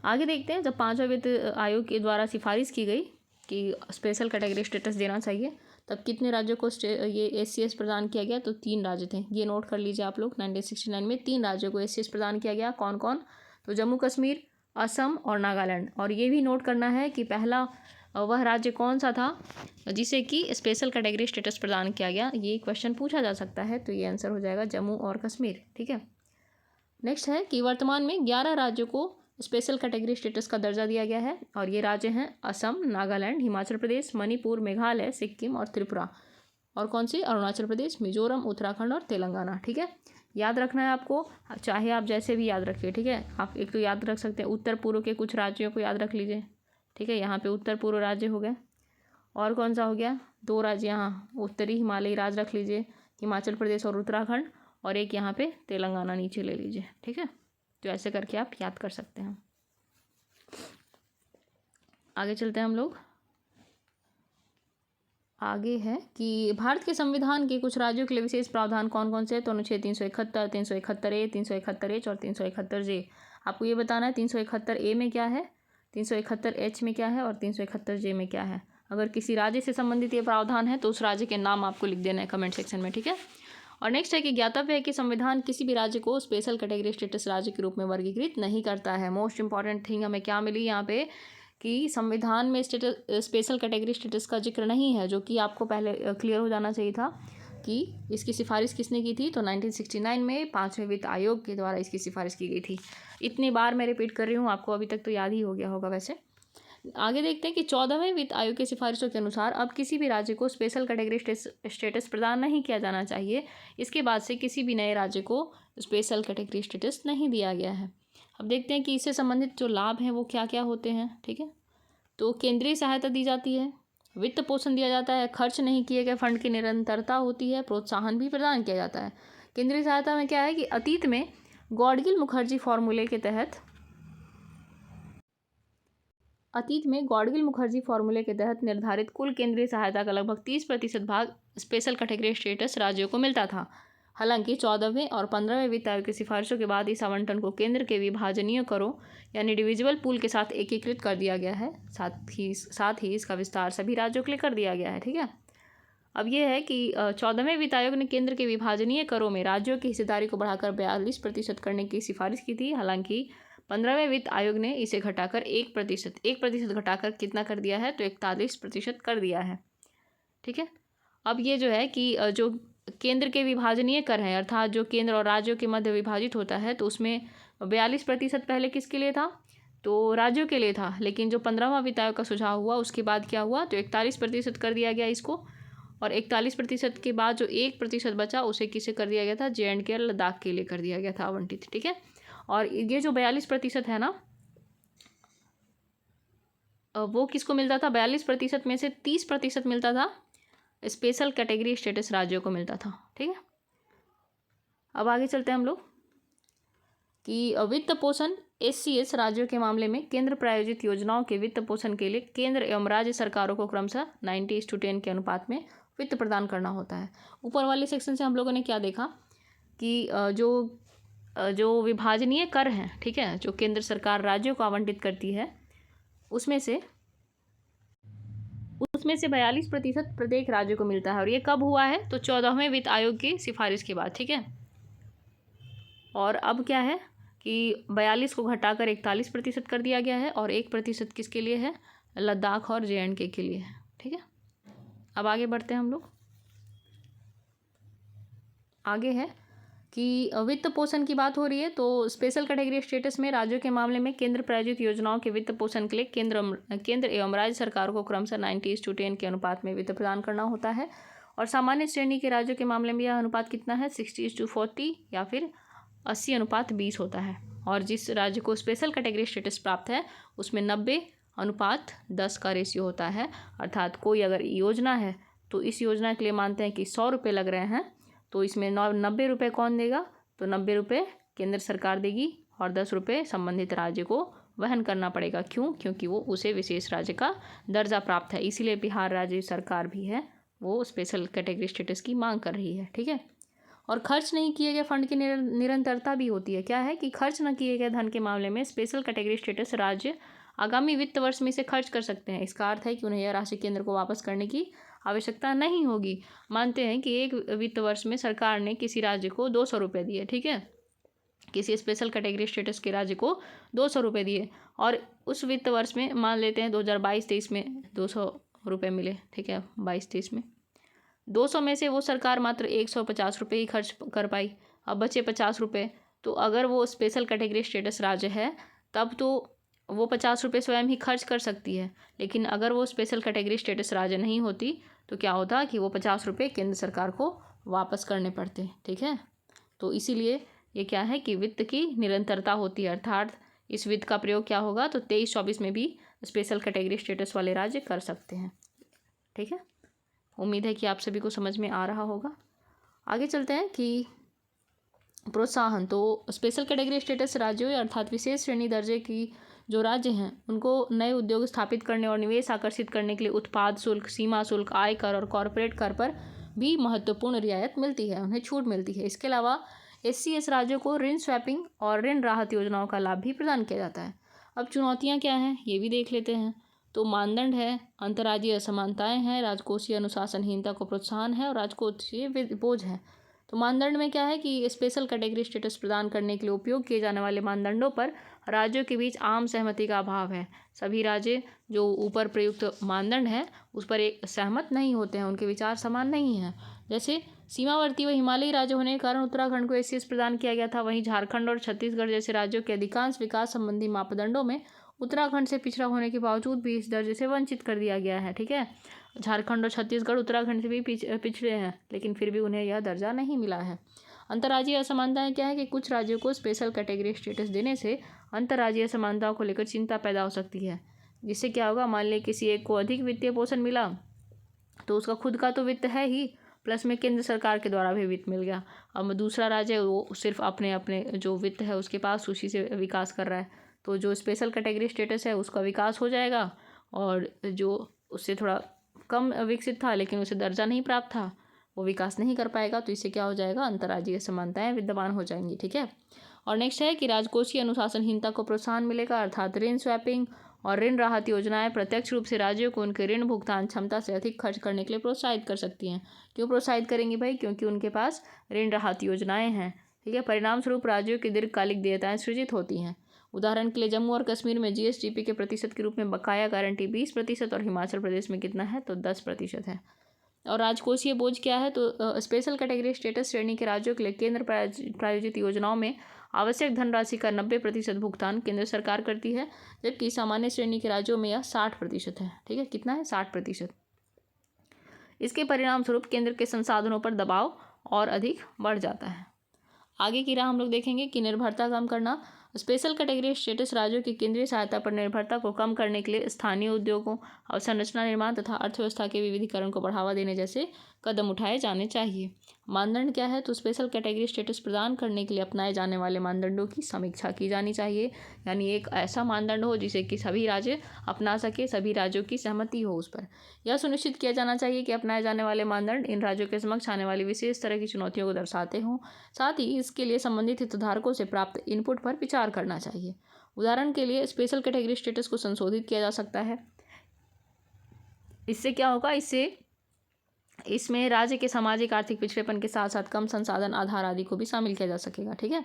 आगे देखते हैं। जब 5वां वित्त आयोग के द्वारा सिफारिश की गई कि स्पेशल कैटेगरी स्टेटस देना चाहिए, तब कितने राज्यों को ये SCS प्रदान किया गया, तो 3 राज्य थे। ये नोट कर लीजिए आप लोग, 1969 में 3 राज्यों को SCS प्रदान किया गया। कौन कौन, तो जम्मू कश्मीर, असम और नागालैंड। और ये भी नोट करना है कि पहला वह राज्य कौन सा था जिसे कि स्पेशल कैटेगरी स्टेटस प्रदान किया गया, ये क्वेश्चन पूछा जा सकता है। तो ये आंसर हो जाएगा जम्मू और कश्मीर। ठीक है, नेक्स्ट है कि वर्तमान में 11 राज्यों को स्पेशल कैटेगरी स्टेटस का दर्जा दिया गया है, और ये राज्य हैं असम, नागालैंड, हिमाचल प्रदेश, मणिपुर, मेघालय, सिक्किम और त्रिपुरा। और कौन सी, अरुणाचल प्रदेश, मिजोरम, उत्तराखंड और तेलंगाना। ठीक है, याद रखना है आपको, चाहे आप जैसे भी याद रखिए। ठीक है, आप एक तो याद रख सकते हैं उत्तर पूर्व के कुछ राज्यों को याद रख लीजिए। ठीक है, यहाँ पे उत्तर पूर्व राज्य हो गए, और कौन सा हो गया, 2 राज्य यहाँ उत्तरी हिमालयी राज्य रख लीजिए, हिमाचल प्रदेश और उत्तराखंड, और एक यहाँ पे तेलंगाना नीचे ले लीजिए। ठीक है, तो ऐसे करके आप याद कर सकते हैं। आगे चलते हैं हम लोग। आगे है कि भारत के संविधान के कुछ राज्यों के लिए विशेष प्रावधान कौन कौन से हैं, तो अनुच्छेद 371, 371A, 371H और 371J। आपको ये बताना है 371A में क्या है, 371H में क्या है और 371J में क्या है। अगर किसी राज्य से संबंधित ये प्रावधान है तो उस राज्य के नाम आपको लिख देना है कमेंट सेक्शन में। ठीक है, और नेक्स्ट है कि ज्ञातव्य है कि संविधान किसी भी राज्य को स्पेशल कैटेगरी स्टेटस राज्य के रूप में वर्गीकृत नहीं करता है। मोस्ट इंपॉर्टेंट थिंग हमें क्या मिली यहाँ पे कि संविधान में स्पेशल कैटेगरी स्टेटस का जिक्र नहीं है, जो कि आपको पहले क्लियर हो जाना चाहिए था कि इसकी सिफारिश किसने की थी, तो 1969 में 5वें वित्त आयोग के द्वारा इसकी सिफारिश की गई थी। इतनी बार मैं रिपीट कर रही हूँ, आपको अभी तक तो याद ही हो गया होगा। वैसे आगे देखते हैं कि 14वें वित्त आयोग की सिफारिशों के अनुसार अब किसी भी राज्य को स्पेशल कैटेगरी स्टेटस प्रदान नहीं किया जाना चाहिए। इसके बाद से किसी भी नए राज्य को स्पेशल कैटेगरी स्टेटस नहीं दिया गया है। अब देखते हैं कि इससे संबंधित जो लाभ हैं वो क्या क्या होते हैं। ठीक है, तो केंद्रीय सहायता दी जाती है, वित्त पोषण दिया जाता है, खर्च नहीं किए गए फंड की निरंतरता होती है, प्रोत्साहन भी प्रदान किया जाता है। केंद्रीय सहायता में क्या है कि अतीत में गॉडगिल मुखर्जी फॉर्मूले के तहत निर्धारित कुल केंद्रीय सहायता का लगभग 30% भाग स्पेशल कैटेगरी स्टेटस राज्यों को मिलता था। हालांकि 14वें और 15वें वित्त आयोग की सिफारिशों के बाद इस आवंटन को केंद्र के विभाजनीय करों यानी डिविजिबल पूल के साथ एकीकृत कर दिया गया है। साथ ही इसका विस्तार सभी राज्यों के लिए कर दिया गया है। ठीक है, अब ये है कि 14वें वित्त आयोग ने केंद्र के विभाजनीय करों में राज्यों की हिस्सेदारी को बढ़ाकर 42% करने की सिफारिश की थी। हालांकि 15वें वित्त आयोग ने इसे घटाकर 1% घटाकर कितना कर दिया है, तो 41% कर दिया है। ठीक है, अब ये जो है कि जो केंद्र के विभाजनीय कर हैं, अर्थात जो केंद्र और राज्यों के मध्य विभाजित होता है, तो उसमें 42% पहले किसके लिए था, तो राज्यों के लिए था। लेकिन जो 15वां वित्त आयोग का सुझाव हुआ उसके बाद क्या हुआ, तो 41% कर दिया गया इसको, और 41% के बाद जो 1% बचा उसे किसे कर दिया गया था, J&K और लद्दाख के लिए कर दिया गया था आवंटित। ठीक है, और ये जो 42% है ना, वो किसको मिलता था, 42% में से 30% मिलता था स्पेशल कैटेगरी स्टेटस राज्यों को मिलता था। ठीक है, अब आगे चलते हैं हम लोग कि वित्त पोषण SCS राज्यों के मामले में केंद्र प्रायोजित योजनाओं के वित्त पोषण के लिए केंद्र एवं राज्य सरकारों को क्रमशः 90:10 के अनुपात में वित्त प्रदान करना होता है। ऊपर वाले सेक्शन से हम लोगों ने क्या देखा कि जो विभाजनीय कर हैं, ठीक है, जो केंद्र सरकार राज्यों को आवंटित करती है, उसमें से 42% प्रत्येक राज्य को मिलता है। और ये कब हुआ है, तो 14वें वित्त आयोग की सिफारिश के बाद। ठीक है, और अब क्या है कि 42 को घटाकर 41% कर दिया गया है, और 1% किसके लिए है, लद्दाख और J&K के लिए है। ठीक है, अब आगे बढ़ते हैं हम लोग। आगे है कि वित्त पोषण की बात हो रही है, तो स्पेशल कैटेगरी स्टेटस में राज्यों के मामले में केंद्र प्रायोजित योजनाओं के वित्त पोषण के लिए केंद्र एवं राज्य सरकारों को क्रमशः 90:10 के अनुपात में वित्त प्रदान करना होता है। और सामान्य श्रेणी के राज्यों के मामले में यह अनुपात कितना है, 60:40 या फिर 80:20 होता है। और जिस राज्य को स्पेशल कैटेगरी स्टेटस प्राप्त है उसमें 90:10 का रेशियो होता है। अर्थात कोई अगर योजना है तो इस योजना के लिए मानते हैं कि 100 रुपये लग रहे हैं, तो इसमें 90 रुपये कौन देगा, तो 90 रुपये केंद्र सरकार देगी और 10 रुपये संबंधित राज्य को वहन करना पड़ेगा। क्यों, क्योंकि वो उसे विशेष राज्य का दर्जा प्राप्त है। इसीलिए बिहार राज्य सरकार भी है वो स्पेशल कैटेगरी स्टेटस की मांग कर रही है। ठीक है, और खर्च नहीं किए गए फंड की निरंतरता भी होती है। क्या है कि खर्च न किए गए धन के मामले में स्पेशल कैटेगरी स्टेटस राज्य आगामी वित्त वर्ष में इसे खर्च कर सकते हैं। इसका अर्थ है कि उन्हें यह राशि केंद्र को वापस करने की आवश्यकता नहीं होगी। मानते हैं कि एक वित्त वर्ष में सरकार ने किसी राज्य को 200 रुपये दिए, ठीक है, किसी स्पेशल कैटेगरी स्टेटस के राज्य को 200 रुपये दिए, और उस वित्त वर्ष में मान लेते हैं 2022-23 में 200 रुपये मिले। ठीक है, 22-23 में 200 में से वो सरकार मात्र 150 रुपये ही खर्च कर पाई, अब बचे 50 रुपये। तो अगर वो स्पेशल कैटेगरी स्टेटस राज्य है तब तो वो 50 रुपये स्वयं ही खर्च कर सकती है, लेकिन अगर वो स्पेशल कैटेगरी स्टेटस राज्य नहीं होती तो क्या होता कि वो 50 रुपये केंद्र सरकार को वापस करने पड़ते। ठीक है, तो इसीलिए ये क्या है कि वित्त की निरंतरता होती है, अर्थात इस वित्त का प्रयोग क्या होगा, तो 23-24 में भी स्पेशल कैटेगरी स्टेटस वाले राज्य कर सकते हैं। ठीक है, उम्मीद है कि आप सभी को समझ में आ रहा होगा। आगे चलते हैं कि प्रोत्साहन, तो स्पेशल कैटेगरी स्टेटस राज्यों अर्थात विशेष श्रेणी दर्जे की जो राज्य हैं उनको नए उद्योग स्थापित करने और निवेश आकर्षित करने के लिए उत्पाद शुल्क, सीमा शुल्क, आय कर और कॉरपोरेट कर पर भी महत्वपूर्ण रियायत मिलती है, उन्हें छूट मिलती है। इसके अलावा SCS राज्यों को ऋण स्वैपिंग और ऋण राहत योजनाओं का लाभ भी प्रदान किया जाता है। अब चुनौतियाँ क्या हैं ये भी देख लेते हैं। तो मानदंड है, अंतर्राज्यीय असमानताएं हैं, राजकोषीय अनुशासनहीनता को प्रोत्साहन है और राजकोषीय बोझ है। तो मानदंड में क्या है कि स्पेशल कैटेगरी स्टेटस प्रदान करने के लिए उपयोग किए जाने वाले मानदंडों पर राज्यों के बीच आम सहमति का अभाव है। सभी राज्य जो ऊपर प्रयुक्त मानदंड है उस पर एक सहमत नहीं होते हैं, उनके विचार समान नहीं हैं। जैसे सीमावर्ती व हिमालयी राज्य होने के कारण उत्तराखंड को SCS प्रदान किया गया था, वहीं झारखंड और छत्तीसगढ़ जैसे राज्यों के अधिकांश विकास संबंधी मापदंडों में उत्तराखंड से पिछड़ा होने के बावजूद भी इस दर्जे से वंचित कर दिया गया है। ठीक है, झारखंड और छत्तीसगढ़ उत्तराखंड से भी पिछड़े हैं, लेकिन फिर भी उन्हें यह दर्जा नहीं मिला है। अंतर्राज्यीय असमानताएं क्या है कि कुछ राज्यों को स्पेशल कैटेगरी स्टेटस देने से अंतर्राज्यीय असमानताओं को लेकर चिंता पैदा हो सकती है। जिससे क्या होगा, मान लें किसी एक को अधिक वित्तीय पोषण मिला तो उसका खुद का तो वित्त है ही, प्लस में केंद्र सरकार के द्वारा भी वित्त मिल गया। अब दूसरा राज्य वो सिर्फ अपने अपने जो वित्त है उसके पास उसी से विकास कर रहा है, तो जो स्पेशल कैटेगरी स्टेटस है उसका विकास हो जाएगा, और जो उससे थोड़ा कम विकसित था लेकिन उसे दर्जा नहीं प्राप्त था वो विकास नहीं कर पाएगा, तो इससे क्या हो जाएगा, अंतर्राज्यीय समानताएं विद्यमान हो जाएंगी। ठीक है। और नेक्स्ट है कि राजकोषीय अनुशासनहीनता को प्रोत्साहन मिलेगा, अर्थात ऋण स्वैपिंग और ऋण राहत योजनाएं प्रत्यक्ष रूप से राज्यों को उनके ऋण भुगतान क्षमता से अधिक खर्च करने के लिए प्रोत्साहित कर सकती हैं। क्यों प्रोत्साहित करेंगी भाई? क्योंकि उनके पास ऋण राहत योजनाएं हैं। ठीक है। परिणाम स्वरूप राज्यों की दीर्घकालिक देयताएं सृजित होती हैं। उदाहरण के लिए जम्मू और कश्मीर में जीएसडीपी के प्रतिशत के रूप में बकाया गारंटी 20% और हिमाचल प्रदेश में कितना है, तो 10% है। और राजकोषीय बोझ क्या है, तो स्पेशल कैटेगरी स्टेटस श्रेणी के राज्यों के लिए केंद्र प्रायोजित योजनाओं में आवश्यक धनराशि का 90% भुगतान केंद्र सरकार करती है, जबकि सामान्य श्रेणी के राज्यों में यह 60% है। ठीक है। कितना है? 60%। इसके परिणाम स्वरूप केंद्र के संसाधनों पर दबाव और अधिक बढ़ जाता है। आगे की राह हम लोग देखेंगे कि निर्भरता कम करना। स्पेशल कैटेगरी स्टेटस राज्यों की केंद्रीय सहायता पर निर्भरता को कम करने के लिए स्थानीय उद्योगों, अवसंरचना निर्माण तथा अर्थव्यवस्था के विविधीकरण को बढ़ावा देने जैसे कदम उठाए जाने चाहिए। मानदंड क्या है, तो स्पेशल कैटेगरी स्टेटस प्रदान करने के लिए अपनाए जाने वाले मानदंडों की समीक्षा की जानी चाहिए। यानी एक ऐसा मानदंड हो जिसे कि सभी राज्य अपना सके, सभी राज्यों की सहमति हो उस पर। यह सुनिश्चित किया जाना चाहिए कि अपनाए जाने वाले मानदंड इन राज्यों के समक्ष आने वाली विशेष तरह की चुनौतियों को दर्शाते हों। साथ ही इसके लिए संबंधित हितधारकों से प्राप्त इनपुट पर विचार करना चाहिए। उदाहरण के लिए स्पेशल कैटेगरी स्टेटस को संशोधित किया जा सकता है। इससे क्या होगा, इसमें राज्य के सामाजिक आर्थिक पिछड़ेपन के साथ साथ कम संसाधन आधार आदि को भी शामिल किया जा सकेगा। ठीक है।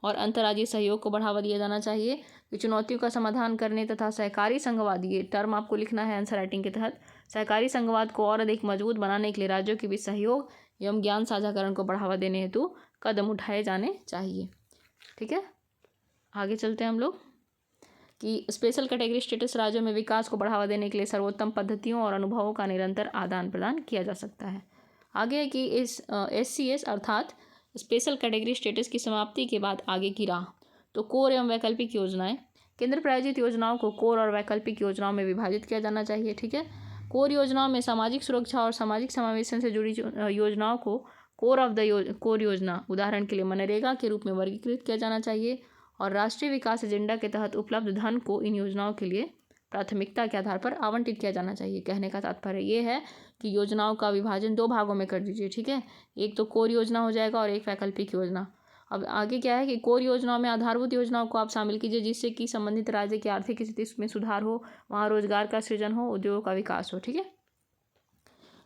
और अंतर्राज्यीय सहयोग को बढ़ावा दिया जाना चाहिए कि चुनौतियों का समाधान करने तथा सहकारी संघवाद, ये टर्म आपको लिखना है आंसर राइटिंग के तहत, सहकारी संघवाद को और अधिक मजबूत बनाने के लिए राज्यों के बीच सहयोग एवं ज्ञान साझाकरण को बढ़ावा देने हेतु कदम उठाए जाने चाहिए। ठीक है। आगे चलते हैं हम लोग कि स्पेशल कैटेगरी स्टेटस राज्यों में विकास को बढ़ावा देने के लिए सर्वोत्तम पद्धतियों और अनुभवों का निरंतर आदान प्रदान किया जा सकता है। आगे है कि इस SCS अर्थात स्पेशल कैटेगरी स्टेटस की समाप्ति के बाद आगे की राह, तो कोर एवं वैकल्पिक योजनाएं। केंद्र प्रायोजित योजनाओं को कोर और वैकल्पिक योजनाओं में विभाजित किया जाना चाहिए। ठीक है। कोर योजनाओं में सामाजिक सुरक्षा और सामाजिक समावेशन से जुड़ी योजनाओं को कोर ऑफ द कोर योजना, उदाहरण के लिए मनरेगा के रूप में वर्गीकृत किया जाना चाहिए। और राष्ट्रीय विकास एजेंडा के तहत उपलब्ध धन को इन योजनाओं के लिए प्राथमिकता के आधार पर आवंटित किया जाना चाहिए। कहने का तात्पर्य ये है कि योजनाओं का विभाजन 2 भागों में कर दीजिए। ठीक है। एक तो कोर योजना हो जाएगा और एक वैकल्पिक योजना। अब आगे क्या है कि कोर योजनाओं में आधारभूत योजनाओं को आप शामिल कीजिए जिससे कि संबंधित राज्य की आर्थिक स्थिति में सुधार हो, वहाँ रोजगार का सृजन हो, उद्योगों का विकास हो। ठीक है।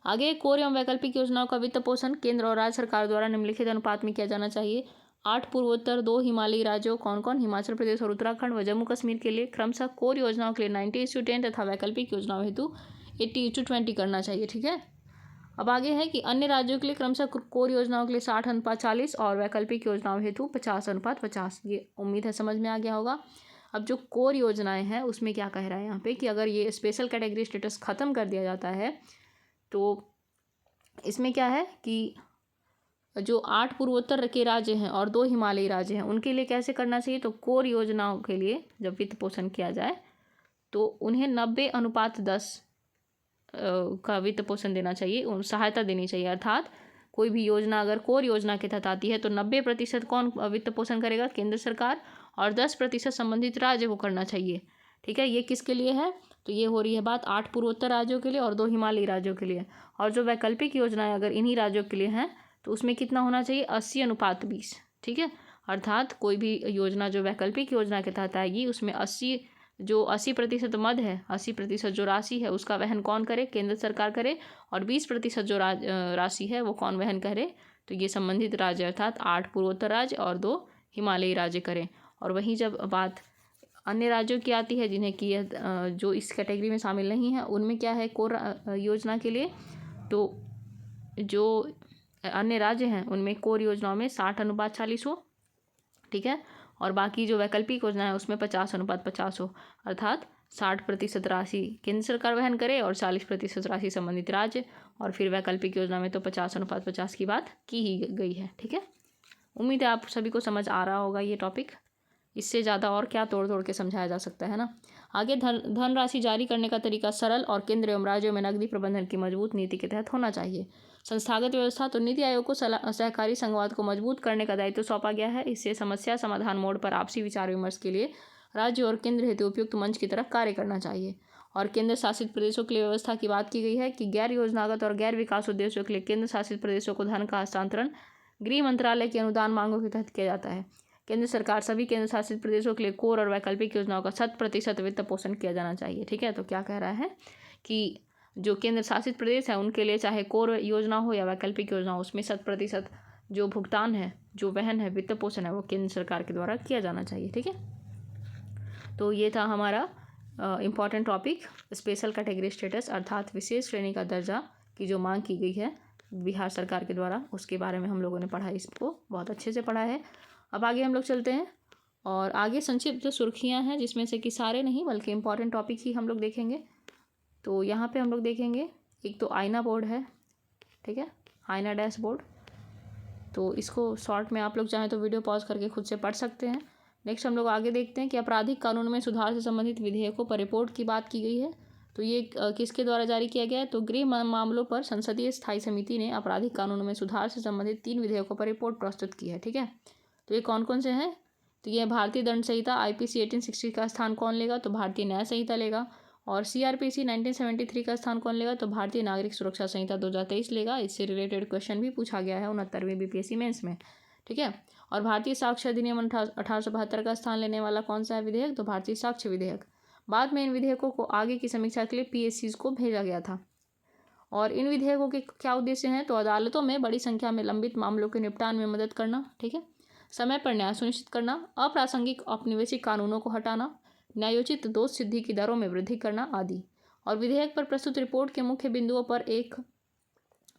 आगे कोर एवं वैकल्पिक योजनाओं का वित्त पोषण केंद्र और राज्य सरकार द्वारा निम्नलिखित अनुपात में किया जाना चाहिए। 8 पूर्वोत्तर, 2 हिमालयी राज्यों कौन कौन, हिमाचल प्रदेश और उत्तराखंड व जम्मू कश्मीर के लिए क्रमशः कोर योजनाओं के लिए 90:10 तथा वैकल्पिक योजनाओं हेतु 80:20 करना चाहिए। ठीक है। अब आगे है कि अन्य राज्यों के लिए क्रमशः कोर योजनाओं के लिए 60:40 और वैकल्पिक योजनाओं हेतु 50:50। ये उम्मीद है समझ में आ गया होगा। अब जो कोर योजनाएं हैं उसमें क्या कह रहा है यहाँ पे कि अगर ये स्पेशल कैटेगरी स्टेटस खत्म कर दिया जाता है तो इसमें क्या है कि जो 8 पूर्वोत्तर के राज्य हैं और 2 हिमालयी राज्य हैं उनके लिए कैसे करना चाहिए, तो कोर योजनाओं के लिए जब वित्त पोषण किया जाए तो उन्हें 90:10 का वित्त पोषण देना चाहिए, सहायता देनी चाहिए। अर्थात कोई भी योजना अगर कोर योजना के तहत आती है तो 90% कौन वित्त पोषण करेगा, केंद्र सरकार, और 10% संबंधित राज्य को करना चाहिए। ठीक है। ये किसके लिए है, तो ये हो रही है बात 8 पूर्वोत्तर राज्यों के लिए और 2 हिमालयी राज्यों के लिए। और जो वैकल्पिक योजनाएं अगर इन्हीं राज्यों के लिए हैं तो उसमें कितना होना चाहिए, 80:20। ठीक है। अर्थात कोई भी योजना जो वैकल्पिक योजना के तहत आएगी उसमें 80% मद है, 80% जो राशि है उसका वहन कौन करे, केंद्र सरकार करे, और 20% जो राशि है वो कौन वहन करे, तो ये संबंधित राज्य अर्थात 8 पूर्वोत्तर राज्य और 2 हिमालयी राज्य करें। और वहीं जब बात अन्य राज्यों की आती है जिन्हें कि जो इस कैटेगरी में शामिल नहीं है उनमें क्या है कोर योजना के लिए, तो जो अन्य राज्य हैं उनमें कोर योजनाओं में 60:40 हो। ठीक है। और बाकी जो वैकल्पिक योजना है उसमें 50:50 हो। अर्थात 60% राशि केंद्र सरकार वहन करे और 40% राशि संबंधित राज्य, और फिर वैकल्पिक योजना में तो 50:50 की बात की ही गई है। ठीक है। उम्मीद है आप सभी को समझ आ रहा होगा ये टॉपिक। इससे ज़्यादा और क्या तोड़ तोड़ के समझाया जा सकता है ना। आगे धनराशि जारी करने का तरीका सरल और केंद्र एवं राज्यों में नकदी प्रबंधन की मजबूत नीति के तहत होना चाहिए। संस्थागत व्यवस्था, तो नीति आयोग को सहकारी संघवाद को मजबूत करने का दायित्व सौंपा गया है। इससे समस्या समाधान मोड पर आपसी विचार विमर्श के लिए राज्य और केंद्र हेतु उपयुक्त मंच की तरफ कार्य करना चाहिए। और केंद्र शासित प्रदेशों के लिए व्यवस्था की बात की गई है कि गैर योजनागत और गैर विकास उद्देश्यों के लिए केंद्र शासित प्रदेशों को धन का हस्तांतरण गृह मंत्रालय की अनुदान मांगों के तहत किया जाता है। केंद्र सरकार सभी केंद्र शासित प्रदेशों के लिए कोर और वैकल्पिक योजनाओं का 100% वित्त पोषण किया जाना चाहिए। ठीक है, तो क्या कह रहा है कि जो केंद्र शासित प्रदेश है उनके लिए चाहे कोर योजना हो या वैकल्पिक योजना हो, उसमें 100% जो भुगतान है, जो वहन है, वित्त पोषण है, वो केंद्र सरकार के द्वारा किया जाना चाहिए। ठीक है, तो ये था हमारा important topic, special category status अर्थात विशेष श्रेणी का दर्जा की जो मांग की गई है बिहार सरकार के द्वारा, उसके बारे में हम लोगों ने पढ़ा, इसको बहुत अच्छे से पढ़ा है। अब आगे हम लोग चलते हैं और आगे संक्षिप्त जो सुर्खियाँ हैं, जिसमें से कि सारे नहीं बल्कि इम्पॉर्टेंट टॉपिक ही हम लोग देखेंगे। तो यहाँ पे हम लोग देखेंगे, एक तो आईना बोर्ड है, ठीक है, आईना डैशबोर्ड, तो इसको शॉर्ट में आप लोग चाहें तो वीडियो पॉज करके खुद से पढ़ सकते हैं। नेक्स्ट हम लोग आगे देखते हैं कि आपराधिक कानून में सुधार से संबंधित विधेयकों पर रिपोर्ट की बात की गई है। तो ये किसके द्वारा जारी किया गया है? तो गृह मामलों पर संसदीय स्थायी समिति ने आपराधिक कानून में सुधार से संबंधित 3 विधेयकों पर रिपोर्ट प्रस्तुत की है। ठीक है, तो ये कौन कौन से हैं? तो ये भारतीय दंड संहिता IPC 1860 का स्थान कौन लेगा? तो भारतीय न्याय संहिता लेगा। और CRPC 1973 का स्थान कौन लेगा? तो भारतीय नागरिक सुरक्षा संहिता 2023 लेगा। इससे रिलेटेड क्वेश्चन भी पूछा गया है 69वीं BPSC मेंस में। ठीक है, और भारतीय साक्ष्य अधिनियम 1872 का स्थान लेने वाला कौन सा है विधेयक? तो भारतीय साक्ष्य विधेयक। बाद में इन विधेयकों को आगे की समीक्षा के लिए PSCs को भेजा गया था। और इन विधेयकों के क्या उद्देश्य हैं? तो अदालतों में बड़ी संख्या में लंबित मामलों के निपटान में मदद करना, ठीक है, समय पर न्याय सुनिश्चित करना, अप्रासंगिक औपनिवेशिक कानूनों को हटाना, न्यायोचित दोष सिद्धि की दरों में वृद्धि करना आदि। और विधेयक पर प्रस्तुत रिपोर्ट के मुख्य बिंदुओं पर एक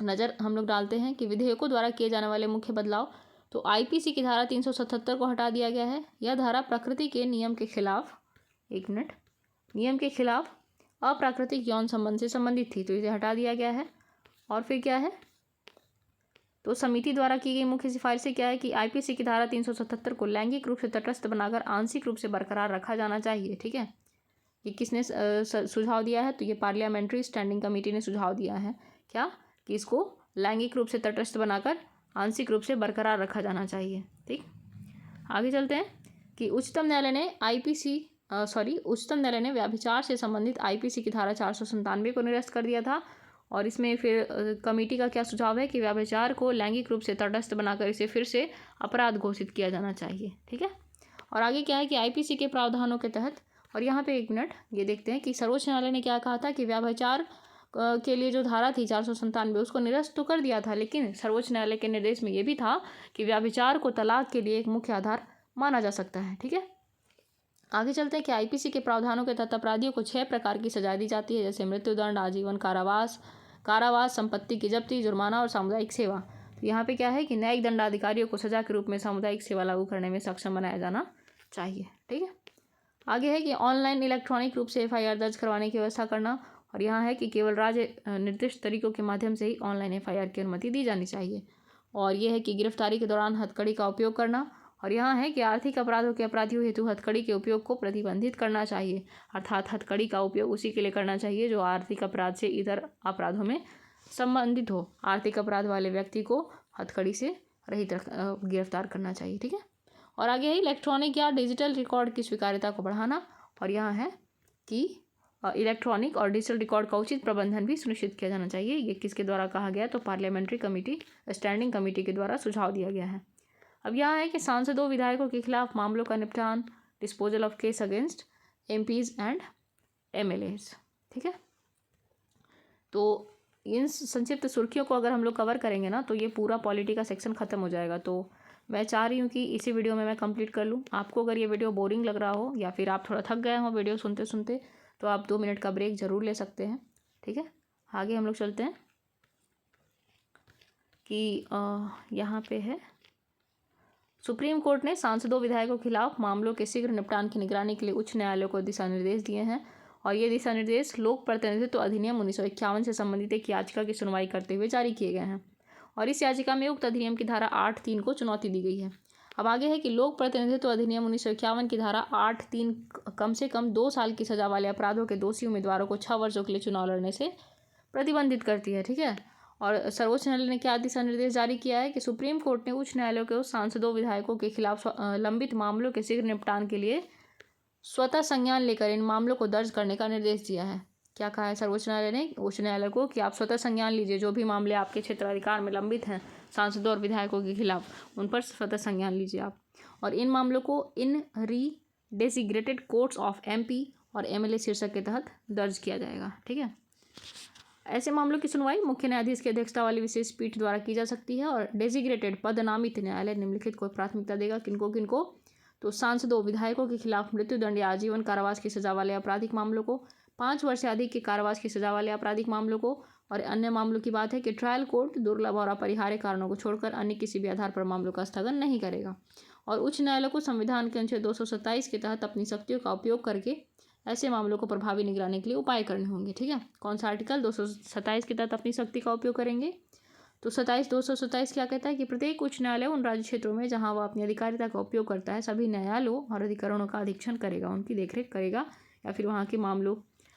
नज़र हम लोग डालते हैं कि विधेयकों द्वारा किए जाने वाले मुख्य बदलाव। तो IPC की धारा 377 को हटा दिया गया है। यह धारा प्रकृति के नियम के खिलाफ, नियम के खिलाफ अप्राकृतिक यौन संबंध से संबंधित थी, तो इसे हटा दिया गया है। और फिर क्या है? तो समिति द्वारा की गई मुख्य सिफारिशें क्या है कि IPC की धारा 377 को लैंगिक रूप से तटस्थ बनाकर आंशिक रूप से बरकरार रखा जाना चाहिए। ठीक है, ये किसने सुझाव दिया है? तो ये पार्लियामेंट्री स्टैंडिंग कमेटी ने सुझाव दिया है क्या, कि इसको लैंगिक रूप से तटस्थ बनाकर आंशिक रूप से बरकरार रखा जाना चाहिए। ठीक, आगे चलते हैं कि उच्चतम न्यायालय ने व्यभिचार से संबंधित IPC की धारा 497 को निरस्त कर दिया था। और इसमें फिर कमेटी का क्या सुझाव है कि व्यभिचार को लैंगिक रूप से तटस्थ बनाकर इसे फिर से अपराध घोषित किया जाना चाहिए। ठीक है, और आगे क्या है कि IPC के प्रावधानों के तहत, और यहाँ पे एक मिनट ये देखते हैं कि सर्वोच्च न्यायालय ने क्या कहा था कि व्यभिचार के लिए जो धारा थी 497 उसको निरस्त तो कर दिया था, लेकिन सर्वोच्च न्यायालय के निर्देश में ये भी था कि व्यभिचार को तलाक के लिए एक मुख्य आधार माना जा सकता है। ठीक है, आगे चलते हैं कि IPC के प्रावधानों के तहत अपराधियों को 6 प्रकार की सजा दी जाती है, जैसे मृत्युदंड, आजीवन कारावास, संपत्ति की जब्ती, जुर्माना और सामुदायिक सेवा। तो यहाँ पे क्या है कि न्यायिक दंडाधिकारियों को सजा के रूप में सामुदायिक सेवा लागू करने में सक्षम बनाया जाना चाहिए। ठीक है, आगे है कि ऑनलाइन इलेक्ट्रॉनिक रूप से FIR दर्ज करवाने की व्यवस्था करना। और यहाँ है कि केवल राज्य निर्दिष्ट तरीकों के माध्यम से ही ऑनलाइन FIR की अनुमति दी जानी चाहिए। और यह है कि गिरफ्तारी के दौरान हथकड़ी का उपयोग करना। और यहाँ है कि आर्थिक अपराधों के अपराधियों हेतु हथकड़ी के उपयोग को प्रतिबंधित करना चाहिए, अर्थात हथकड़ी का उपयोग उसी के लिए करना चाहिए जो आर्थिक अपराध से इतर अपराधों में संबंधित हो। आर्थिक अपराध वाले व्यक्ति को हथकड़ी से रहित गिरफ्तार करना चाहिए। ठीक है, और आगे है इलेक्ट्रॉनिक या डिजिटल रिकॉर्ड की स्वीकार्यता को बढ़ाना। और यहाँ है कि इलेक्ट्रॉनिक और डिजिटल रिकॉर्ड का उचित प्रबंधन भी सुनिश्चित किया जाना चाहिए। ये किसके द्वारा कहा गया? तो पार्लियामेंट्री कमेटी स्टैंडिंग कमेटी के द्वारा सुझाव दिया गया है। अब यहाँ है कि सांसदों विधायकों के खिलाफ मामलों का निपटान, disposal of case against MPs and MLAs। ठीक है, तो इन संक्षिप्त सुर्खियों को अगर हम लोग कवर करेंगे ना तो ये पूरा पॉलिटी का सेक्शन खत्म हो जाएगा। तो मैं चाह रही हूँ कि इसी वीडियो में मैं कंप्लीट कर लूँ। आपको अगर ये वीडियो बोरिंग लग रहा हो या फिर आप थोड़ा थक गए हो वीडियो सुनते सुनते, तो आप 2 मिनट का ब्रेक ज़रूर ले सकते हैं। ठीक है, आगे हम लोग चलते हैं कि यहाँ पे है सुप्रीम कोर्ट ने सांसदों विधायकों के खिलाफ मामलों के शीघ्र निपटान की निगरानी के लिए उच्च न्यायालयों को दिशा निर्देश दिए हैं। और ये दिशा निर्देश लोक प्रतिनिधित्व अधिनियम 1951 से संबंधित एक याचिका की सुनवाई करते हुए जारी किए गए हैं। और इस याचिका में उक्त अधिनियम की धारा 8(3) को चुनौती दी गई है। अब आगे है कि लोक प्रतिनिधित्व अधिनियम 1951 की धारा 8(3) कम से कम 2 साल की सजा वाले अपराधों के दोषी उम्मीदवारों को 6 वर्षों के लिए चुनाव लड़ने से प्रतिबंधित करती है। ठीक है, और सर्वोच्च न्यायालय ने क्या दिशा निर्देश जारी किया है कि सुप्रीम कोर्ट ने उच्च न्यायालयों के सांसदों विधायकों के खिलाफ लंबित मामलों के शीघ्र निपटान के लिए स्वतः संज्ञान लेकर इन मामलों को दर्ज करने का निर्देश दिया है। क्या कहा है सर्वोच्च न्यायालय ने उच्च न्यायालय को कि आप स्वतः संज्ञान लीजिए, जो भी मामले आपके क्षेत्राधिकार में लंबित हैं सांसदों और विधायकों के खिलाफ, उन पर स्वतः संज्ञान लीजिए आप, और इन मामलों को इन रीडेजिग्रेटेड कोर्ट्स ऑफ एमपी और एमएलए शीर्षक के तहत दर्ज किया जाएगा। ठीक है, ऐसे मामलों की सुनवाई मुख्य न्यायाधीश की अध्यक्षता वाली विशेष पीठ द्वारा की जा सकती है, और डेजिग्रेटेड पद नामित न्यायालय निम्नलिखित को प्राथमिकता देगा। किनको किनको? तो सांसदों, विधायकों के खिलाफ मृत्युदंड या आजीवन कारावास की सजा वाले आपराधिक मामलों को, 5 वर्ष से अधिक के कारावास की सजा वाले आपराधिक मामलों को, और अन्य मामलों की बात है कि ट्रायल कोर्ट दुर्लभ और अपरिहार्य कारणों को छोड़कर अन्य किसी भी आधार पर मामलों का स्थगन नहीं करेगा। और उच्च न्यायालय को संविधान के अनुच्छेद 227 के तहत अपनी शक्तियों का उपयोग करके ऐसे मामलों को प्रभावी निगरानी के लिए उपाय करने होंगे। ठीक है, कौन सा आर्टिकल? 227 के तहत अपनी शक्ति का उपयोग करेंगे। तो 227 क्या कहता है कि प्रत्येक उच्च न्यायालय उन राज्य क्षेत्रों में जहां वह अपनी अधिकारिता का उपयोग करता है सभी न्यायालयों और अधिकरणों का अधीक्षण करेगा, उनकी देखरेख करेगा, या फिर वहाँ के मामलों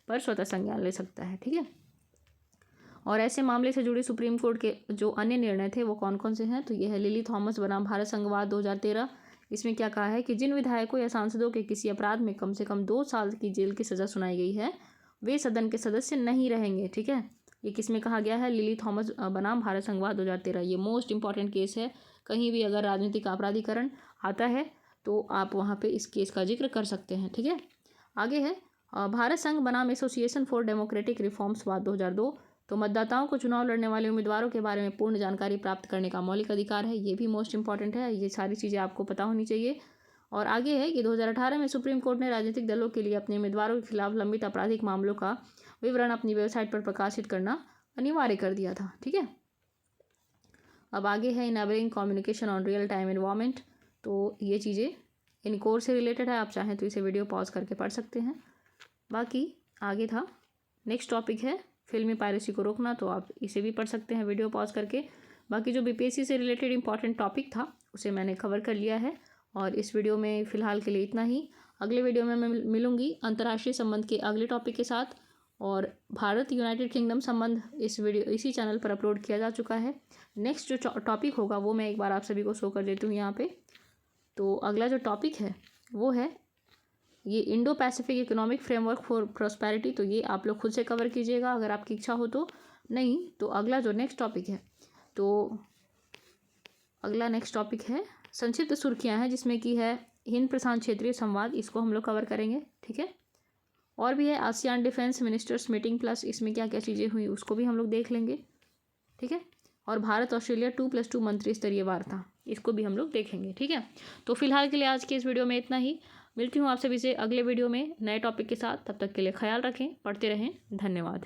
पर स्वतः संज्ञान ले सकता है। ठीक है, और ऐसे मामले से जुड़े सुप्रीम कोर्ट के जो अन्य निर्णय थे वो कौन कौन से हैं? तो ये है लिली थॉमस बनाम भारत संघवाद 2013। इसमें क्या कहा है कि जिन विधायकों या सांसदों के किसी अपराध में कम से कम 2 साल की जेल की सजा सुनाई गई है वे सदन के सदस्य नहीं रहेंगे। ठीक है, ये किस में कहा गया है? लिली थॉमस बनाम भारत संघवाद 2013। ये मोस्ट इंपॉर्टेंट केस है, कहीं भी अगर राजनीतिक आपराधिकरण आता है तो आप वहाँ पे इस केस का जिक्र कर सकते हैं। ठीक है, आगे है भारत संघ बनाम एसोसिएशन फॉर डेमोक्रेटिक रिफॉर्म्स वाद 2002। तो मतदाताओं को चुनाव लड़ने वाले उम्मीदवारों के बारे में पूर्ण जानकारी प्राप्त करने का मौलिक अधिकार है, ये भी मोस्ट इंपॉर्टेंट है, ये सारी चीज़ें आपको पता होनी चाहिए। और आगे है कि 2018 में सुप्रीम कोर्ट ने राजनीतिक दलों के लिए अपने उम्मीदवारों के खिलाफ लंबित आपराधिक मामलों का विवरण अपनी वेबसाइट पर प्रकाशित करना अनिवार्य कर दिया था। ठीक है, अब आगे है enabling communication on real time environment. तो ये चीज़ें इन कोर्स से रिलेटेड है, आप चाहें तो इसे वीडियो पॉज करके पढ़ सकते हैं। बाकी आगे था नेक्स्ट टॉपिक है फिल्मी पायरेसी को रोकना, तो आप इसे भी पढ़ सकते हैं वीडियो पॉज करके। बाकी जो बीपीएससी से रिलेटेड इंपॉर्टेंट टॉपिक था उसे मैंने कवर कर लिया है, और इस वीडियो में फ़िलहाल के लिए इतना ही। अगले वीडियो में मैं मिलूंगी अंतर्राष्ट्रीय संबंध के अगले टॉपिक के साथ, और भारत यूनाइटेड किंगडम संबंध इस वीडियो इसी चैनल पर अपलोड किया जा चुका है। नेक्स्ट जो टॉपिक होगा वो मैं एक बार आप सभी को शो कर देती हूँ यहाँ पे। तो अगला जो टॉपिक है वो है ये Indo Pacific economic framework for prosperity. तो ये आप लोग खुद से कवर कीजिएगा अगर आपकी इच्छा हो तो, नहीं तो अगला जो नेक्स्ट टॉपिक है, तो अगला नेक्स्ट टॉपिक है संक्षिप्त सुर्खियाँ हैं, जिसमें कि है हिंद प्रशांत क्षेत्रीय संवाद, इसको हम लोग कवर करेंगे। ठीक है, और भी है ASEAN defence ministers meeting plus, इसमें क्या क्या चीज़ें हुई उसको भी हम लोग देख लेंगे। ठीक है, और भारत ऑस्ट्रेलिया 2+2 मंत्री स्तरीय वार्ता, इसको भी हम लोग देखेंगे। ठीक है, तो फिलहाल के लिए आज के इस वीडियो में इतना ही। मिलती हूँ आप सभी से अगले वीडियो में नए टॉपिक के साथ, तब तक के लिए ख्याल रखें, पढ़ते रहें, धन्यवाद।